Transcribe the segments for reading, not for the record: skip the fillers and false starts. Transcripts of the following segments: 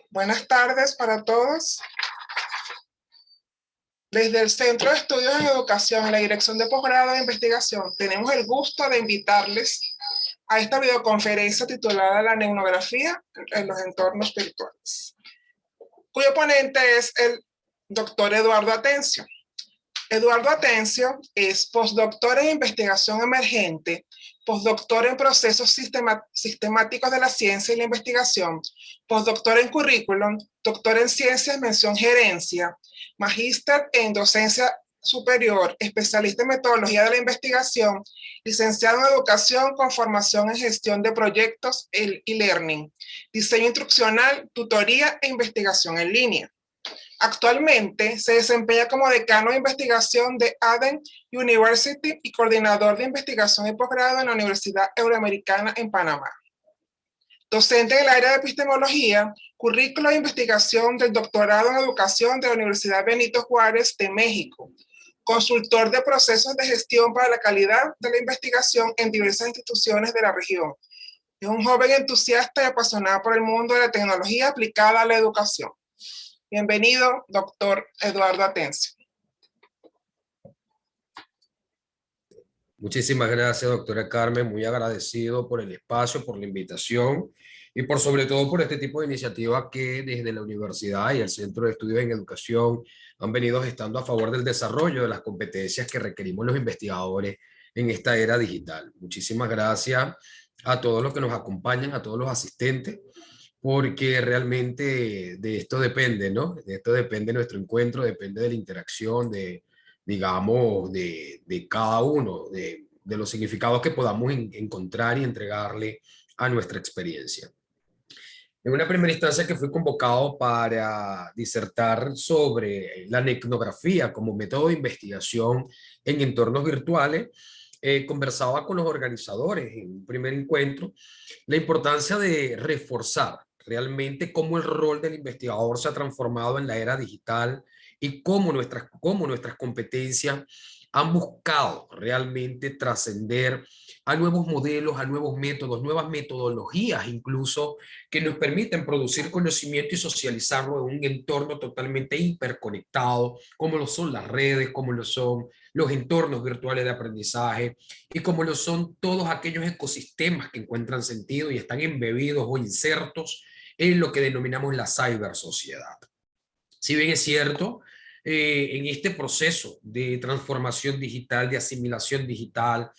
Buenas tardes para todos. Desde el Centro de Estudios en Educación y la Dirección de Posgrado de Investigación, tenemos el gusto de invitarles a esta videoconferencia titulada La Negnografía en los entornos virtuales, cuyo ponente es el doctor Eduardo Atencio. Eduardo Atencio es postdoctor en investigación emergente, postdoctor en procesos sistemáticos de la ciencia y la investigación, postdoctor en currículum, doctor en ciencias, mención gerencia, magíster en docencia superior, especialista en metodología de la investigación, licenciado en educación con formación en gestión de proyectos y learning, diseño instruccional, tutoría e investigación en línea. Actualmente se desempeña como decano de investigación de Aden University y coordinador de investigación y posgrado en la Universidad Euroamericana en Panamá. Docente en el área de epistemología, currículo de investigación del doctorado en educación de la Universidad Benito Juárez de México. Consultor de procesos de gestión para la calidad de la investigación en diversas instituciones de la región. Es un joven entusiasta y apasionado por el mundo de la tecnología aplicada a la educación. Bienvenido, doctor Eduardo Atencio. Muchísimas gracias, doctora Carmen. Muy agradecido por el espacio, por la invitación y por sobre todo por este tipo de iniciativas que desde la universidad y el Centro de Estudios en Educación han venido gestando a favor del desarrollo de las competencias que requerimos los investigadores en esta era digital. Muchísimas gracias a todos los que nos acompañan, a todos los asistentes, porque realmente de esto depende, ¿no? De esto depende nuestro encuentro, depende de la interacción, digamos, de cada uno, de los significados que podamos encontrar y entregarle a nuestra experiencia. En una primera instancia que fui convocado para disertar sobre la etnografía como método de investigación en entornos virtuales, conversaba con los organizadores en un primer encuentro la importancia de reforzar realmente cómo el rol del investigador se ha transformado en la era digital y cómo nuestras competencias han buscado realmente trascender a nuevos modelos, a nuevos métodos, nuevas metodologías incluso que nos permiten producir conocimiento y socializarlo en un entorno totalmente hiperconectado, como lo son las redes, como lo son los entornos virtuales de aprendizaje y como lo son todos aquellos ecosistemas que encuentran sentido y están embebidos o insertos en lo que denominamos la cibersociedad. Si bien es cierto, en este proceso de transformación digital, de asimilación digital,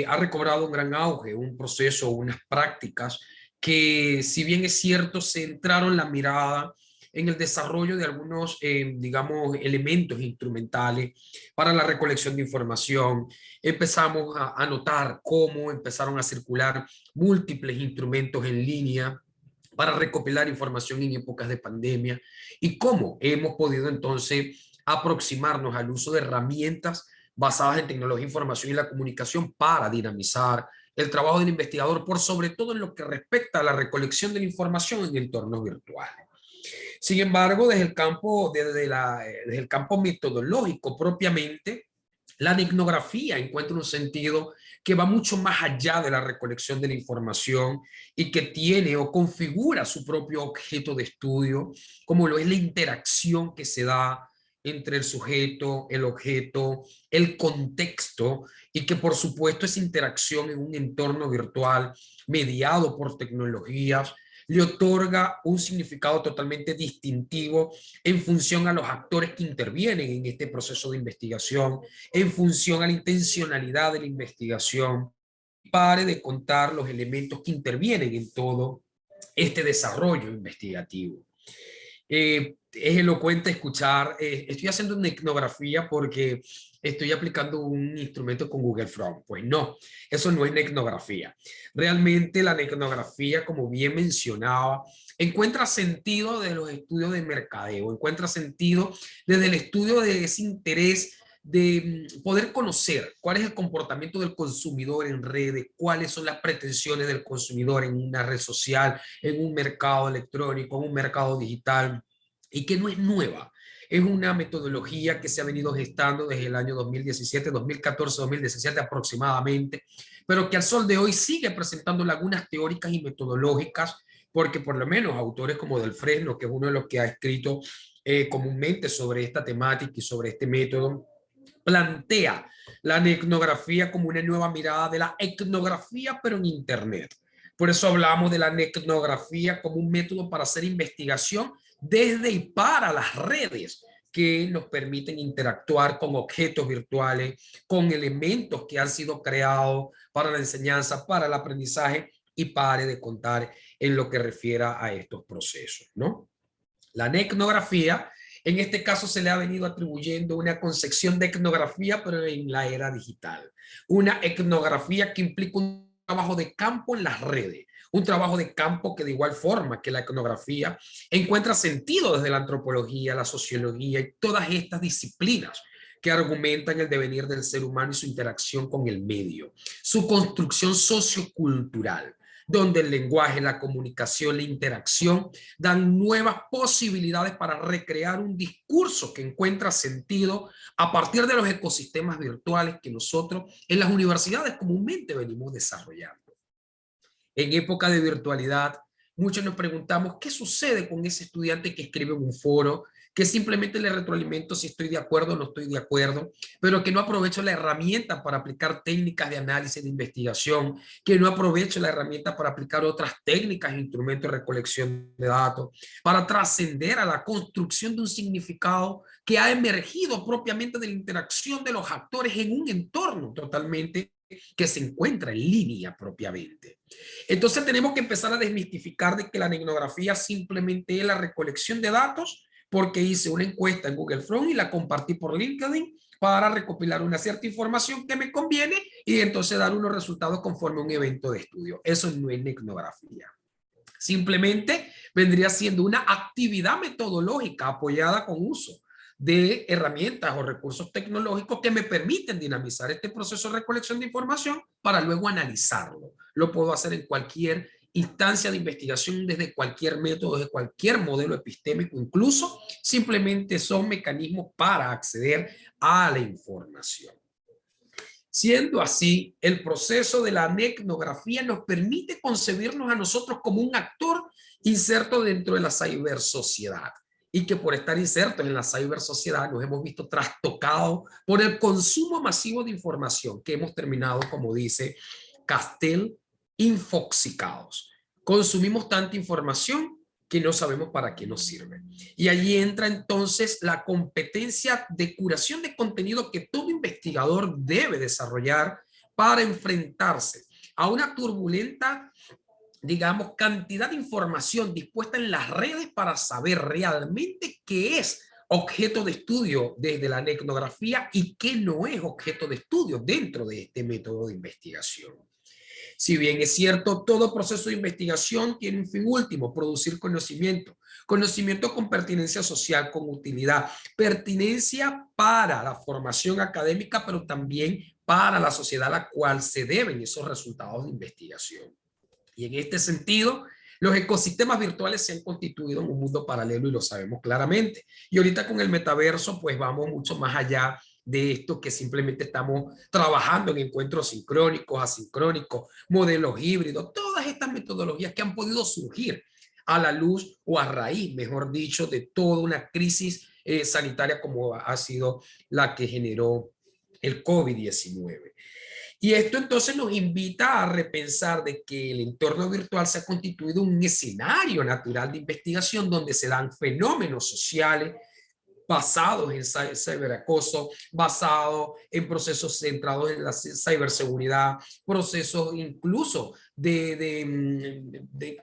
ha recobrado un gran auge, un proceso, unas prácticas que, si bien es cierto, centraron la mirada en el desarrollo de algunos, digamos, elementos instrumentales para la recolección de información. Empezamos a notar cómo empezaron a circular múltiples instrumentos en línea para recopilar información en épocas de pandemia y cómo hemos podido entonces aproximarnos al uso de herramientas basadas en tecnología, información y la comunicación para dinamizar el trabajo del investigador, por sobre todo en lo que respecta a la recolección de la información en entornos virtuales. Sin embargo, desde el campo metodológico propiamente, la etnografía encuentra un sentido que va mucho más allá de la recolección de la información y que tiene o configura su propio objeto de estudio, como lo es la interacción que se da entre el sujeto, el objeto, el contexto, y que por supuesto esa interacción en un entorno virtual mediado por tecnologías le otorga un significado totalmente distintivo en función a los actores que intervienen en este proceso de investigación, en función a la intencionalidad de la investigación. Pare de contar los elementos que intervienen en todo este desarrollo investigativo. Es elocuente escuchar, estoy haciendo una etnografía porque estoy aplicando un instrumento con Google From. Pues no, eso no es etnografía. Realmente la etnografía, como bien mencionaba, encuentra sentido desde los estudios de mercadeo, encuentra sentido desde el estudio de ese interés de poder conocer cuál es el comportamiento del consumidor en redes, cuáles son las pretensiones del consumidor en una red social, en un mercado electrónico, en un mercado digital, y que no es nueva. Es una metodología que se ha venido gestando desde el año 2017, 2014, 2017 aproximadamente, pero que al sol de hoy sigue presentando lagunas teóricas y metodológicas porque por lo menos autores como Del Fresno, que es uno de los que ha escrito comúnmente sobre esta temática y sobre este método, plantea la etnografía como una nueva mirada de la etnografía, pero en Internet. Por eso hablamos de la etnografía como un método para hacer investigación desde y para las redes que nos permiten interactuar con objetos virtuales, con elementos que han sido creados para la enseñanza, para el aprendizaje y pare de contar en lo que refiere a estos procesos, ¿no? La etnografía, en este caso se le ha venido atribuyendo una concepción de etnografía, pero en la era digital. Una etnografía que implica un trabajo de campo en las redes, un trabajo de campo que de igual forma que la etnografía encuentra sentido desde la antropología, la sociología y todas estas disciplinas que argumentan el devenir del ser humano y su interacción con el medio, su construcción sociocultural, donde el lenguaje, la comunicación, la interacción dan nuevas posibilidades para recrear un discurso que encuentra sentido a partir de los ecosistemas virtuales que nosotros en las universidades comúnmente venimos desarrollando. En época de virtualidad, muchos nos preguntamos qué sucede con ese estudiante que escribe en un foro, que simplemente le retroalimento si estoy de acuerdo o no estoy de acuerdo, pero que no aprovecho la herramienta para aplicar técnicas de análisis de investigación, que no aprovecho la herramienta para aplicar otras técnicas e instrumentos de recolección de datos, para trascender a la construcción de un significado que ha emergido propiamente de la interacción de los actores en un entorno totalmente que se encuentra en línea propiamente. Entonces tenemos que empezar a desmistificar de que la etnografía simplemente es la recolección de datos, porque hice una encuesta en Google Forms y la compartí por LinkedIn para recopilar una cierta información que me conviene y entonces dar unos resultados conforme a un evento de estudio. Eso no es etnografía. Simplemente vendría siendo una actividad metodológica apoyada con uso de herramientas o recursos tecnológicos que me permiten dinamizar este proceso de recolección de información para luego analizarlo. Lo puedo hacer en cualquier instancia de investigación, desde cualquier método, desde cualquier modelo epistémico, incluso simplemente son mecanismos para acceder a la información. Siendo así, el proceso de la etnografía nos permite concebirnos a nosotros como un actor inserto dentro de la cibersociedad y que por estar insertos en la cibersociedad nos hemos visto trastocados por el consumo masivo de información que hemos terminado, como dice Castell, infoxicados. Consumimos tanta información que no sabemos para qué nos sirve. Y allí entra entonces la competencia de curación de contenido que todo investigador debe desarrollar para enfrentarse a una turbulenta, digamos, cantidad de información dispuesta en las redes para saber realmente qué es objeto de estudio desde la etnografía y qué no es objeto de estudio dentro de este método de investigación. Si bien es cierto, todo proceso de investigación tiene un fin último, producir conocimiento. Conocimiento con pertinencia social, con utilidad. Pertinencia para la formación académica, pero también para la sociedad a la cual se deben esos resultados de investigación. Y en este sentido, los ecosistemas virtuales se han constituido en un mundo paralelo y lo sabemos claramente. Y ahorita con el metaverso, pues vamos mucho más allá de esto que simplemente estamos trabajando en encuentros sincrónicos, asincrónicos, modelos híbridos, todas estas metodologías que han podido surgir a la luz o a raíz, mejor dicho, de toda una crisis sanitaria como ha sido la que generó el COVID-19. Y esto entonces nos invita a repensar de que el entorno virtual se ha constituido un escenario natural de investigación donde se dan fenómenos sociales basados en ciberacoso, basados en procesos centrados en la ciberseguridad, procesos incluso que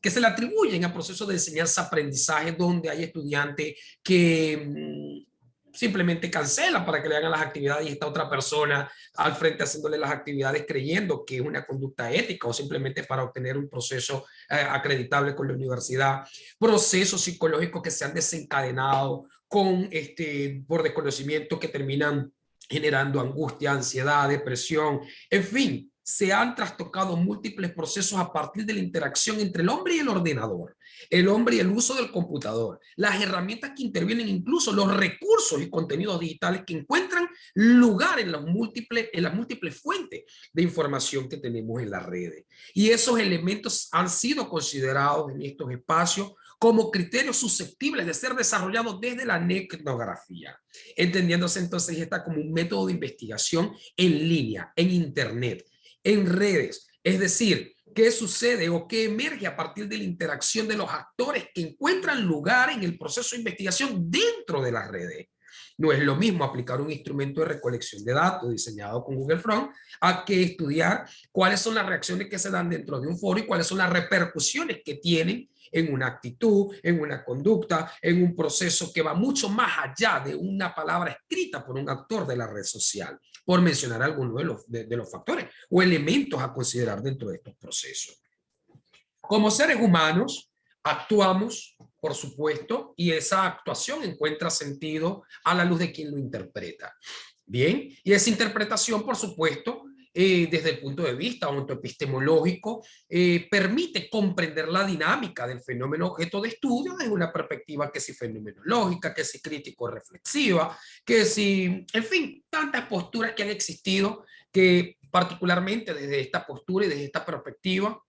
se le atribuyen a procesos de enseñanza-aprendizaje donde hay estudiantes que simplemente cancela para que le hagan las actividades y está otra persona al frente haciéndole las actividades creyendo que es una conducta ética o simplemente para obtener un proceso acreditable con la universidad. Procesos psicológicos que se han desencadenado por desconocimiento que terminan generando angustia, ansiedad, depresión, en fin, se han trastocado múltiples procesos a partir de la interacción entre el hombre y el ordenador, el hombre y el uso del computador, las herramientas que intervienen, incluso los recursos y contenidos digitales que encuentran lugar en las múltiples fuentes de información que tenemos en las redes. Y esos elementos han sido considerados en estos espacios como criterios susceptibles de ser desarrollados desde la etnografía, entendiéndose entonces esta como un método de investigación en línea, en internet, en redes. Es decir, ¿qué sucede o qué emerge a partir de la interacción de los actores que encuentran lugar en el proceso de investigación dentro de las redes? No es lo mismo aplicar un instrumento de recolección de datos diseñado con Google Front a que estudiar cuáles son las reacciones que se dan dentro de un foro y cuáles son las repercusiones que tienen en una actitud, en una conducta, en un proceso que va mucho más allá de una palabra escrita por un actor de la red social, por mencionar algunos de los factores o elementos a considerar dentro de estos procesos. Como seres humanos, actuamos, por supuesto, y esa actuación encuentra sentido a la luz de quien lo interpreta. Bien, y esa interpretación, por supuesto, desde el punto de vista ontoepistemológico, permite comprender la dinámica del fenómeno objeto de estudio desde una perspectiva que si fenomenológica, que si crítico-reflexiva, que si, en fin, tantas posturas que han existido que particularmente desde esta postura y desde esta perspectiva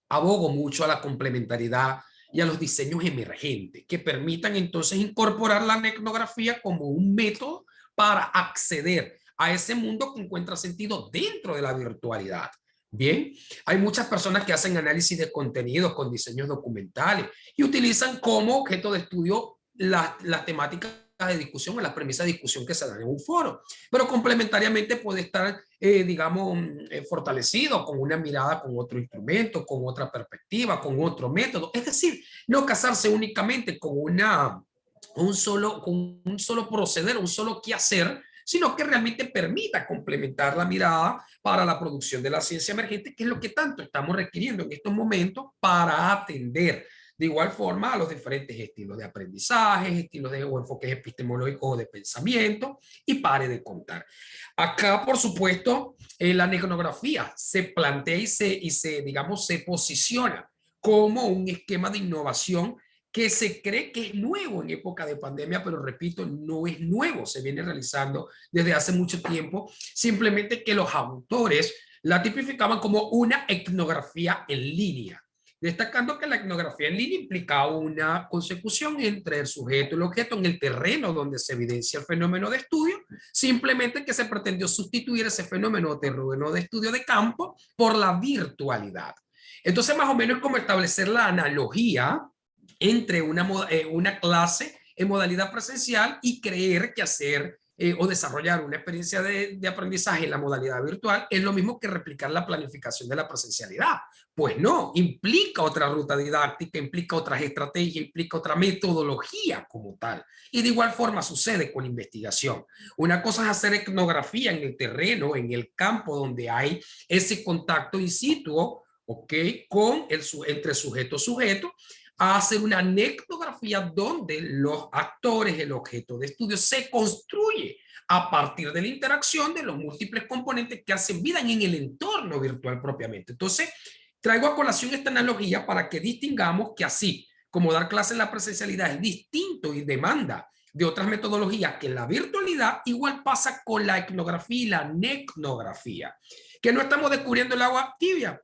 abogo mucho a la complementariedad y a los diseños emergentes que permitan entonces incorporar la etnografía como un método para acceder a ese mundo que encuentra sentido dentro de la virtualidad. Bien, hay muchas personas que hacen análisis de contenidos con diseños documentales y utilizan como objeto de estudio las temáticas de discusión o las premisas de discusión que se dan en un foro, pero complementariamente puede estar, digamos, fortalecido con una mirada, con otro instrumento, con otra perspectiva, con otro método. Es decir, no casarse únicamente con un solo proceder, un solo quehacer, sino que realmente permita complementar la mirada para la producción de la ciencia emergente, que es lo que tanto estamos requiriendo en estos momentos para atender de igual forma a los diferentes estilos de aprendizaje, estilos o enfoques epistemológicos o de pensamiento, y pare de contar. Acá, por supuesto, la etnografía se plantea digamos, se posiciona como un esquema de innovación que se cree que es nuevo en época de pandemia, pero repito, no es nuevo, se viene realizando desde hace mucho tiempo, simplemente que los autores la tipificaban como una etnografía en línea, destacando que la etnografía en línea implica una consecución entre el sujeto y el objeto en el terreno donde se evidencia el fenómeno de estudio, simplemente que se pretendió sustituir ese fenómeno o terreno de estudio de campo por la virtualidad. Entonces, más o menos como establecer la analogía entre una clase en modalidad presencial y creer que hacer o desarrollar una experiencia de aprendizaje en la modalidad virtual es lo mismo que replicar la planificación de la presencialidad. Pues no, implica otra ruta didáctica, implica otras estrategias, implica otra metodología como tal. Y de igual forma sucede con la investigación. Una cosa es hacer etnografía en el terreno, en el campo donde hay ese contacto in situ, ¿ok? Entre sujeto, a hacer una etnografía donde los actores, el objeto de estudio, se construye a partir de la interacción de los múltiples componentes que hacen vida en el entorno virtual propiamente. Entonces, traigo a colación esta analogía para que distingamos que así como dar clases en la presencialidad es distinto y demanda de otras metodologías que en la virtualidad, igual pasa con la etnografía y la etnografía. Que no estamos descubriendo el agua tibia,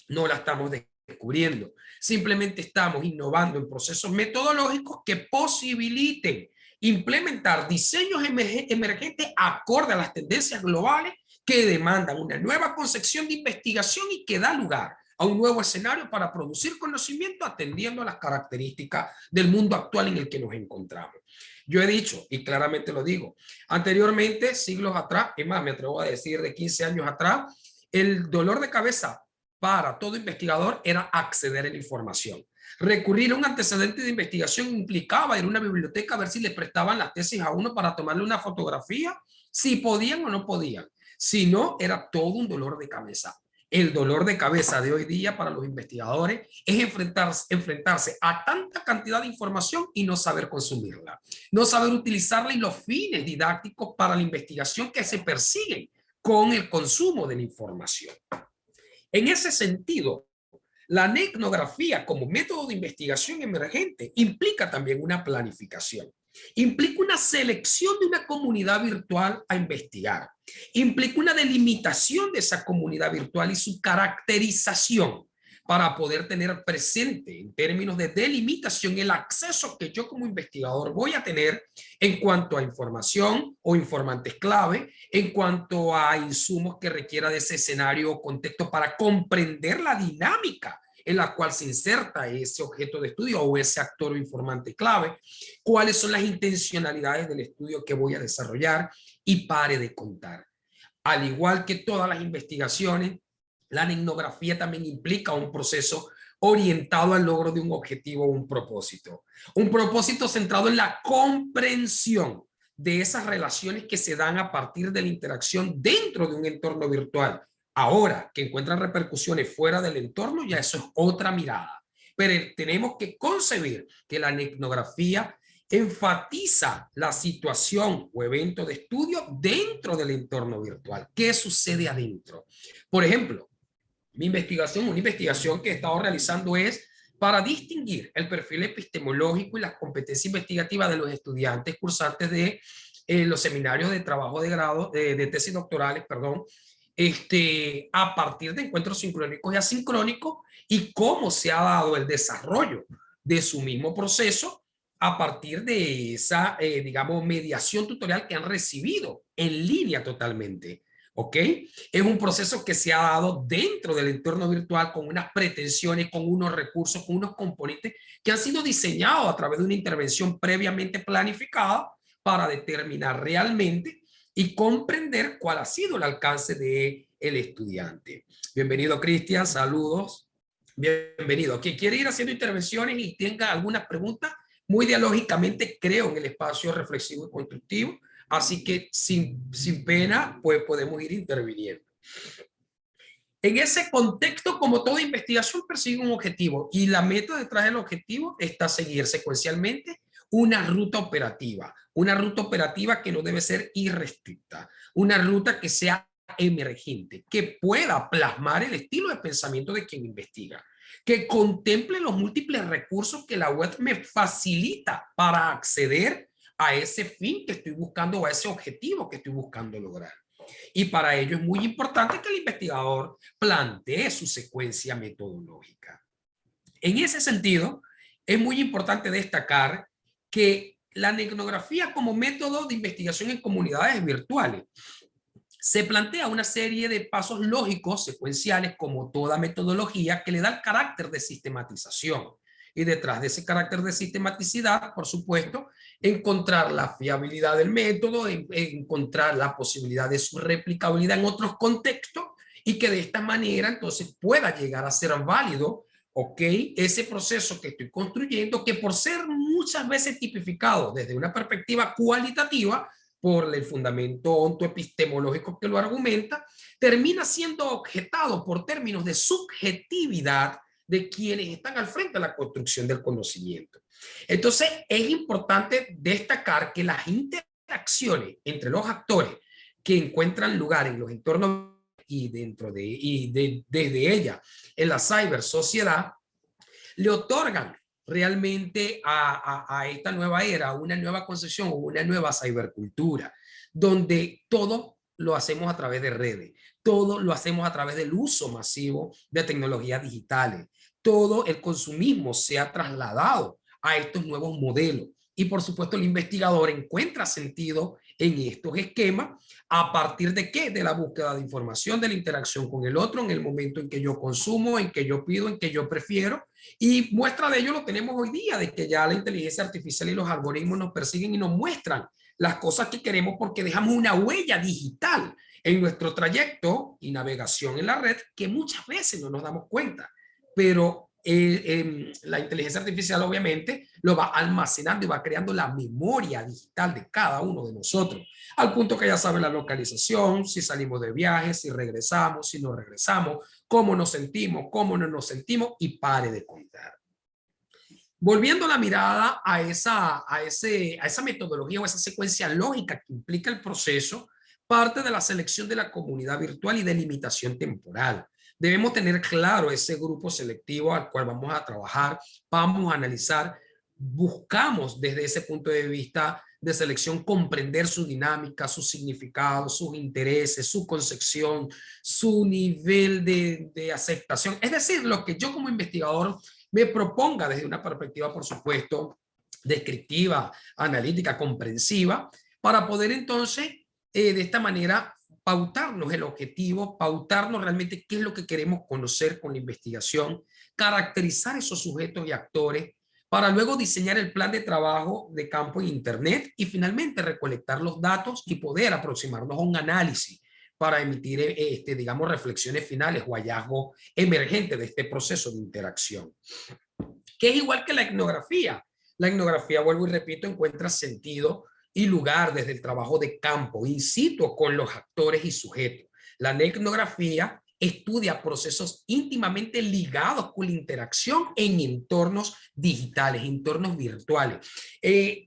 no la estamos descubriendo. Simplemente estamos innovando en procesos metodológicos que posibiliten implementar diseños emergentes acorde a las tendencias globales que demandan una nueva concepción de investigación y que da lugar a un nuevo escenario para producir conocimiento atendiendo a las características del mundo actual en el que nos encontramos. Yo he dicho, y claramente lo digo, anteriormente, siglos atrás, es más, me atrevo a decir de 15 años atrás, el dolor de cabeza para todo investigador era acceder a la información. Recurrir a un antecedente de investigación implicaba ir a una biblioteca a ver si le prestaban las tesis a uno para tomarle una fotografía, si podían o no podían. Si no, era todo un dolor de cabeza. El dolor de cabeza de hoy día para los investigadores es enfrentarse a tanta cantidad de información y no saber consumirla, no saber utilizarla y los fines didácticos para la investigación que se persiguen con el consumo de la información. En ese sentido, la etnografía como método de investigación emergente implica también una planificación. Implica una selección de una comunidad virtual a investigar. Implica una delimitación de esa comunidad virtual y su caracterización para poder tener presente en términos de delimitación el acceso que yo como investigador voy a tener en cuanto a información o informantes clave, en cuanto a insumos que requiera de ese escenario o contexto para comprender la dinámica en la cual se inserta ese objeto de estudio o ese actor o informante clave, cuáles son las intencionalidades del estudio que voy a desarrollar y pare de contar. Al igual que todas las investigaciones, la etnografía también implica un proceso orientado al logro de un objetivo o un propósito. Un propósito centrado en la comprensión de esas relaciones que se dan a partir de la interacción dentro de un entorno virtual. Ahora que encuentran repercusiones fuera del entorno, ya eso es otra mirada. Pero tenemos que concebir que la etnografía enfatiza la situación o evento de estudio dentro del entorno virtual. ¿Qué sucede adentro? Por ejemplo, una investigación que he estado realizando es para distinguir el perfil epistemológico y las competencias investigativas de los estudiantes cursantes de los seminarios de trabajo de grado, de tesis doctorales, perdón, a partir de encuentros sincrónicos y asincrónicos y cómo se ha dado el desarrollo de su mismo proceso a partir de esa, digamos, mediación tutorial que han recibido en línea totalmente. ¿Ok? Es un proceso que se ha dado dentro del entorno virtual con unas pretensiones, con unos recursos, con unos componentes que han sido diseñados a través de una intervención previamente planificada para determinar realmente y comprender cuál ha sido el alcance del estudiante. Bienvenido, Cristian, saludos. Bienvenido. Quien quiere ir haciendo intervenciones y tenga alguna pregunta, muy dialógicamente creo en el espacio reflexivo y constructivo. Así que sin pena, pues podemos ir interviniendo. En ese contexto, como toda investigación, persigue un objetivo y la meta detrás del objetivo está seguir secuencialmente una ruta operativa que no debe ser irrestricta, una ruta que sea emergente, que pueda plasmar el estilo de pensamiento de quien investiga, que contemple los múltiples recursos que la web me facilita para acceder a ese fin que estoy buscando o a ese objetivo que estoy buscando lograr. Y para ello es muy importante que el investigador plantee su secuencia metodológica. En ese sentido, es muy importante destacar que la etnografía como método de investigación en comunidades virtuales se plantea una serie de pasos lógicos, secuenciales, como toda metodología, que le da el carácter de sistematización. Y detrás de ese carácter de sistematicidad, por supuesto, encontrar la fiabilidad del método, encontrar la posibilidad de su replicabilidad en otros contextos y que de esta manera entonces pueda llegar a ser válido, ¿ok? Ese proceso que estoy construyendo, que por ser muchas veces tipificado desde una perspectiva cualitativa, por el fundamento ontoepistemológico que lo argumenta, termina siendo objetado por términos de subjetividad de quienes están al frente de la construcción del conocimiento. Entonces, es importante destacar que las interacciones entre los actores que encuentran lugar en los entornos y desde ella en la cibersociedad le otorgan realmente a esta nueva era una nueva concepción o una nueva cibercultura, donde todo lo hacemos a través de redes, todo lo hacemos a través del uso masivo de tecnologías digitales, todo el consumismo se ha trasladado a estos nuevos modelos y por supuesto el investigador encuentra sentido en estos esquemas a partir de qué, de la búsqueda de información, de la interacción con el otro en el momento en que yo consumo, en que yo pido, en que yo prefiero. Y muestra de ello lo tenemos hoy día, de que ya la inteligencia artificial y los algoritmos nos persiguen y nos muestran las cosas que queremos porque dejamos una huella digital en nuestro trayecto y navegación en la red que muchas veces no nos damos cuenta. Pero la inteligencia artificial obviamente lo va almacenando y va creando la memoria digital de cada uno de nosotros, al punto que ya sabe la localización, si salimos de viaje, si regresamos, si no regresamos, cómo nos sentimos, cómo no nos sentimos y pare de contar. Volviendo la mirada a esa metodología o esa secuencia lógica que implica el proceso, parte de la selección de la comunidad virtual y delimitación temporal. Debemos tener claro ese grupo selectivo al cual vamos a trabajar, vamos a analizar, buscamos desde ese punto de vista de selección comprender su dinámica, su significado, sus intereses, su concepción, su nivel de aceptación. Es decir, lo que yo como investigador me proponga desde una perspectiva, por supuesto, descriptiva, analítica, comprensiva, para poder entonces, de esta manera, pautarnos el objetivo, pautarnos realmente qué es lo que queremos conocer con la investigación, caracterizar esos sujetos y actores, para luego diseñar el plan de trabajo de campo en Internet y finalmente recolectar los datos y poder aproximarnos a un análisis para emitir, digamos, reflexiones finales o hallazgos emergentes de este proceso de interacción, que es igual que la etnografía. La etnografía, vuelvo y repito, encuentra sentido y lugar desde el trabajo de campo, in situ, con los actores y sujetos. La etnografía estudia procesos íntimamente ligados con la interacción en entornos digitales, entornos virtuales,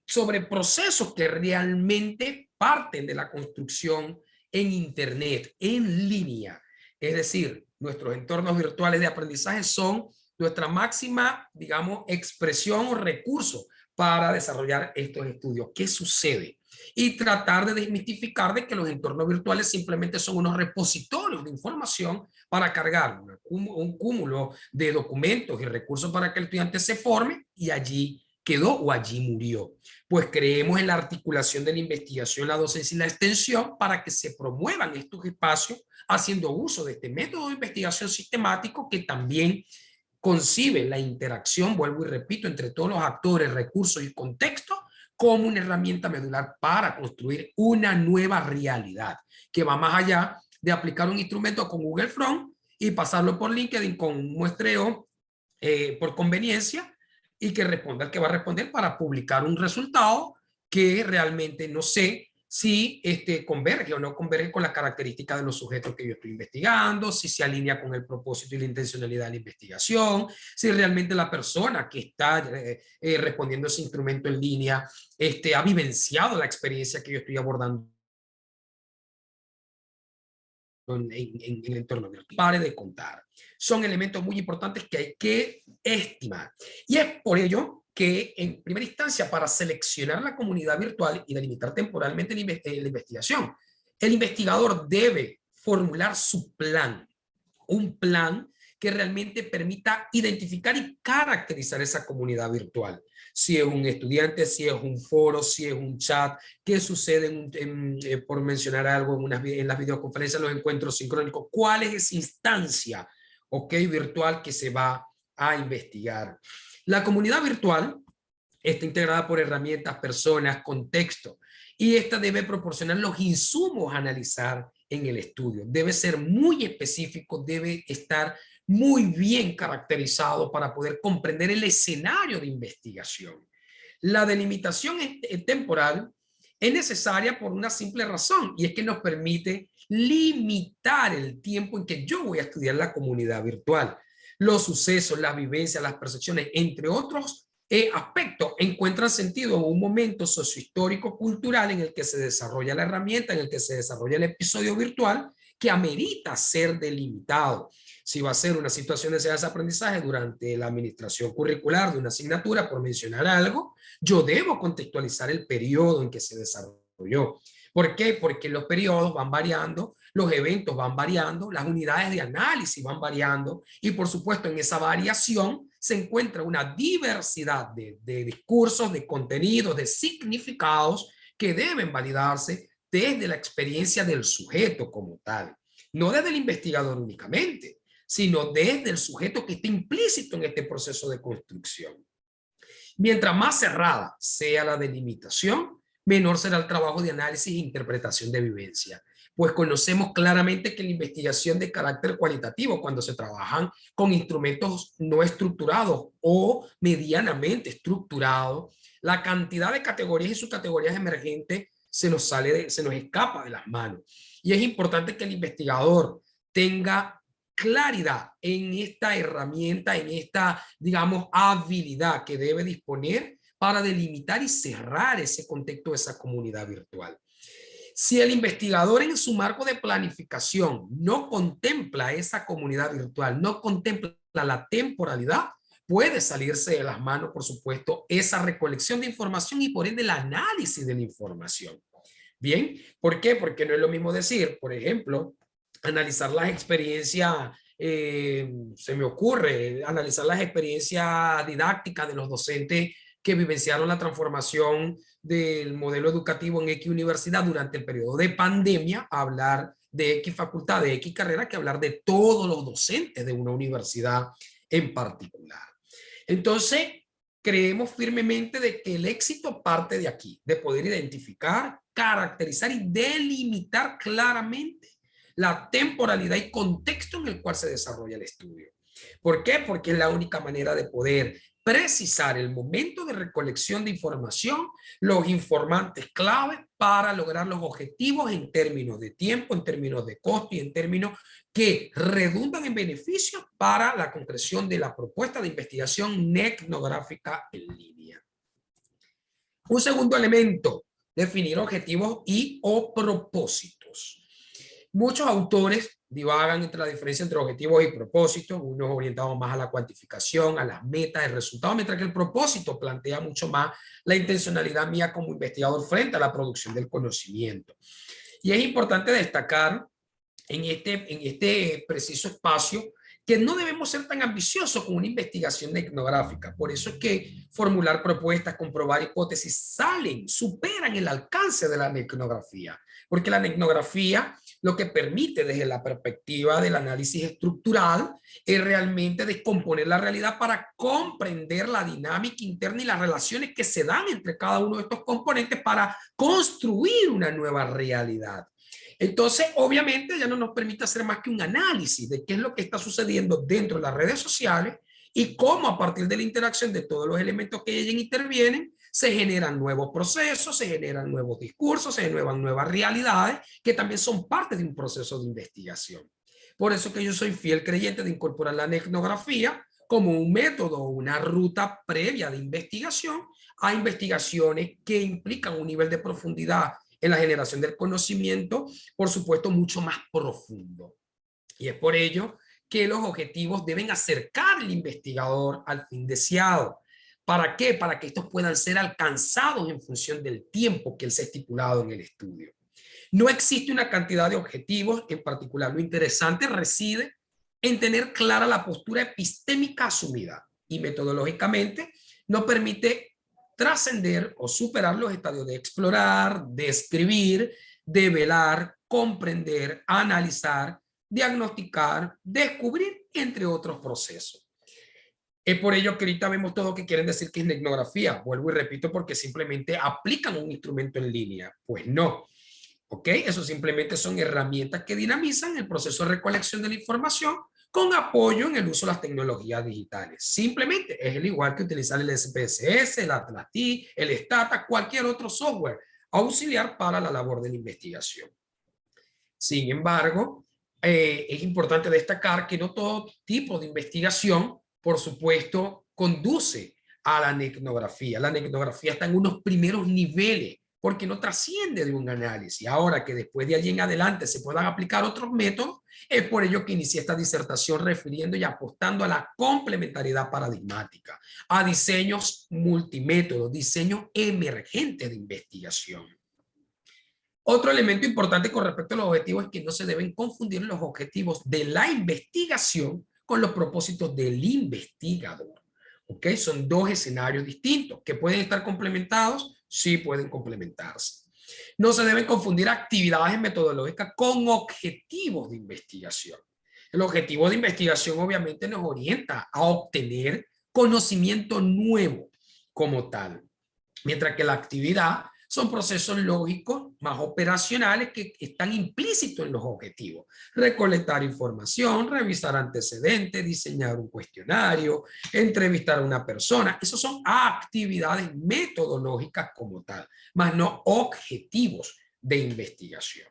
sobre procesos que realmente parten de la construcción en Internet, en línea. Es decir, nuestros entornos virtuales de aprendizaje son nuestra máxima, digamos, expresión o recurso para desarrollar estos estudios. ¿Qué sucede? Y tratar de desmitificar de que los entornos virtuales simplemente son unos repositorios de información para cargar un cúmulo de documentos y recursos para que el estudiante se forme y allí quedó o allí murió. Pues creemos en la articulación de la investigación, la docencia y la extensión para que se promuevan estos espacios haciendo uso de este método de investigación sistemático que también concibe la interacción, vuelvo y repito, entre todos los actores, recursos y contextos como una herramienta medular para construir una nueva realidad que va más allá de aplicar un instrumento con Google Front y pasarlo por LinkedIn con un muestreo por conveniencia y que responda al que va a responder para publicar un resultado que realmente no sé si converge o no converge con las características de los sujetos que yo estoy investigando, si se alinea con el propósito y la intencionalidad de la investigación, si realmente la persona que está respondiendo ese instrumento en línea ha vivenciado la experiencia que yo estoy abordando en el entorno virtual. Pare de contar. Son elementos muy importantes que hay que estimar. Y es por ello que en primera instancia, para seleccionar la comunidad virtual y delimitar temporalmente la investigación, el investigador debe formular su plan, un plan que realmente permita identificar y caracterizar esa comunidad virtual. Si es un estudiante, si es un foro, si es un chat, qué sucede por mencionar algo en las videoconferencias, los encuentros sincrónicos, cuál es esa instancia, virtual que se va a investigar. La comunidad virtual está integrada por herramientas, personas, contexto, y esta debe proporcionar los insumos a analizar en el estudio. Debe ser muy específico, debe estar muy bien caracterizado para poder comprender el escenario de investigación. La delimitación temporal es necesaria por una simple razón, y es que nos permite limitar el tiempo en que yo voy a estudiar la comunidad virtual. Los sucesos, las vivencias, las percepciones, entre otros aspectos, encuentran sentido en un momento sociohistórico cultural en el que se desarrolla la herramienta, en el que se desarrolla el episodio virtual, que amerita ser delimitado. Si va a ser una situación de enseñanza-aprendizaje durante la administración curricular de una asignatura, por mencionar algo, yo debo contextualizar el periodo en que se desarrolló. ¿Por qué? Porque los periodos van variando, los eventos van variando, las unidades de análisis van variando y por supuesto en esa variación se encuentra una diversidad de discursos, de contenidos, de significados que deben validarse desde la experiencia del sujeto como tal, no desde el investigador únicamente, sino desde el sujeto que está implícito en este proceso de construcción. Mientras más cerrada sea la delimitación, menor será el trabajo de análisis e interpretación de vivencia, pues conocemos claramente que la investigación de carácter cualitativo, cuando se trabajan con instrumentos no estructurados o medianamente estructurados, la cantidad de categorías y subcategorías emergentes se nos escapa de las manos. Y es importante que el investigador tenga claridad en esta herramienta, en esta, digamos, habilidad que debe disponer para delimitar y cerrar ese contexto de esa comunidad virtual. Si el investigador en su marco de planificación no contempla esa comunidad virtual, no contempla la temporalidad, puede salirse de las manos, por supuesto, esa recolección de información y por ende el análisis de la información. Bien, ¿por qué? Porque no es lo mismo decir, por ejemplo, analizar las experiencias, se me ocurre, analizar las experiencias didácticas de los docentes que vivenciaron la transformación del modelo educativo en X universidad durante el periodo de pandemia, hablar de X facultad, de X carrera, que hablar de todos los docentes de una universidad en particular. Entonces, creemos firmemente de que el éxito parte de aquí, de poder identificar, caracterizar y delimitar claramente la temporalidad y contexto en el cual se desarrolla el estudio. ¿Por qué? Porque es la única manera de poder precisar el momento de recolección de información, los informantes clave para lograr los objetivos en términos de tiempo, en términos de costo y en términos que redundan en beneficio para la concreción de la propuesta de investigación etnográfica en línea. Un segundo elemento, definir objetivos y o propósitos. Muchos autores divagan entre la diferencia entre objetivos y propósitos, unos orientados más a la cuantificación, a las metas, el resultado, mientras que el propósito plantea mucho más la intencionalidad mía como investigador frente a la producción del conocimiento. Y es importante destacar en este preciso espacio que no debemos ser tan ambiciosos con una investigación etnográfica. Por eso es que formular propuestas, comprobar hipótesis, superan el alcance de la etnografía, porque la etnografía lo que permite desde la perspectiva del análisis estructural es realmente descomponer la realidad para comprender la dinámica interna y las relaciones que se dan entre cada uno de estos componentes para construir una nueva realidad. Entonces, obviamente, ya no nos permite hacer más que un análisis de qué es lo que está sucediendo dentro de las redes sociales y cómo a partir de la interacción de todos los elementos que ellos intervienen, se generan nuevos procesos, se generan nuevos discursos, se generan nuevas realidades que también son parte de un proceso de investigación. Por eso que yo soy fiel creyente de incorporar la etnografía como un método, una ruta previa de investigación a investigaciones que implican un nivel de profundidad en la generación del conocimiento, por supuesto, mucho más profundo. Y es por ello que los objetivos deben acercar al investigador al fin deseado. ¿Para qué? Para que estos puedan ser alcanzados en función del tiempo que él se ha estipulado en el estudio. No existe una cantidad de objetivos en particular. Lo interesante reside en tener clara la postura epistémica asumida y metodológicamente nos permite trascender o superar los estadios de explorar, de escribir, de velar, comprender, analizar, diagnosticar, descubrir, entre otros procesos. Es por ello que ahorita vemos todo que quieren decir que es etnografía. Vuelvo y repito, porque simplemente aplican un instrumento en línea. Pues no. ¿Ok? Eso simplemente son herramientas que dinamizan el proceso de recolección de la información con apoyo en el uso de las tecnologías digitales. Simplemente es el igual que utilizar el SPSS, el Atlas-T, el Stata, cualquier otro software auxiliar para la labor de la investigación. Sin embargo, es importante destacar que no todo tipo de investigación, por supuesto, conduce a la etnografía. La etnografía está en unos primeros niveles porque no trasciende de un análisis. Ahora que después de allí en adelante se puedan aplicar otros métodos, es por ello que inicié esta disertación refiriendo y apostando a la complementariedad paradigmática, a diseños multimétodos, diseños emergentes de investigación. Otro elemento importante con respecto a los objetivos es que no se deben confundir los objetivos de la investigación con los propósitos del investigador. ¿Ok? Son dos escenarios distintos que pueden estar complementados. Sí pueden complementarse. No se deben confundir actividades metodológicas con objetivos de investigación. El objetivo de investigación obviamente nos orienta a obtener conocimiento nuevo como tal, mientras que la actividad son procesos lógicos más operacionales que están implícitos en los objetivos. Recolectar información, revisar antecedentes, diseñar un cuestionario, entrevistar a una persona. Esas son actividades metodológicas como tal, más no objetivos de investigación.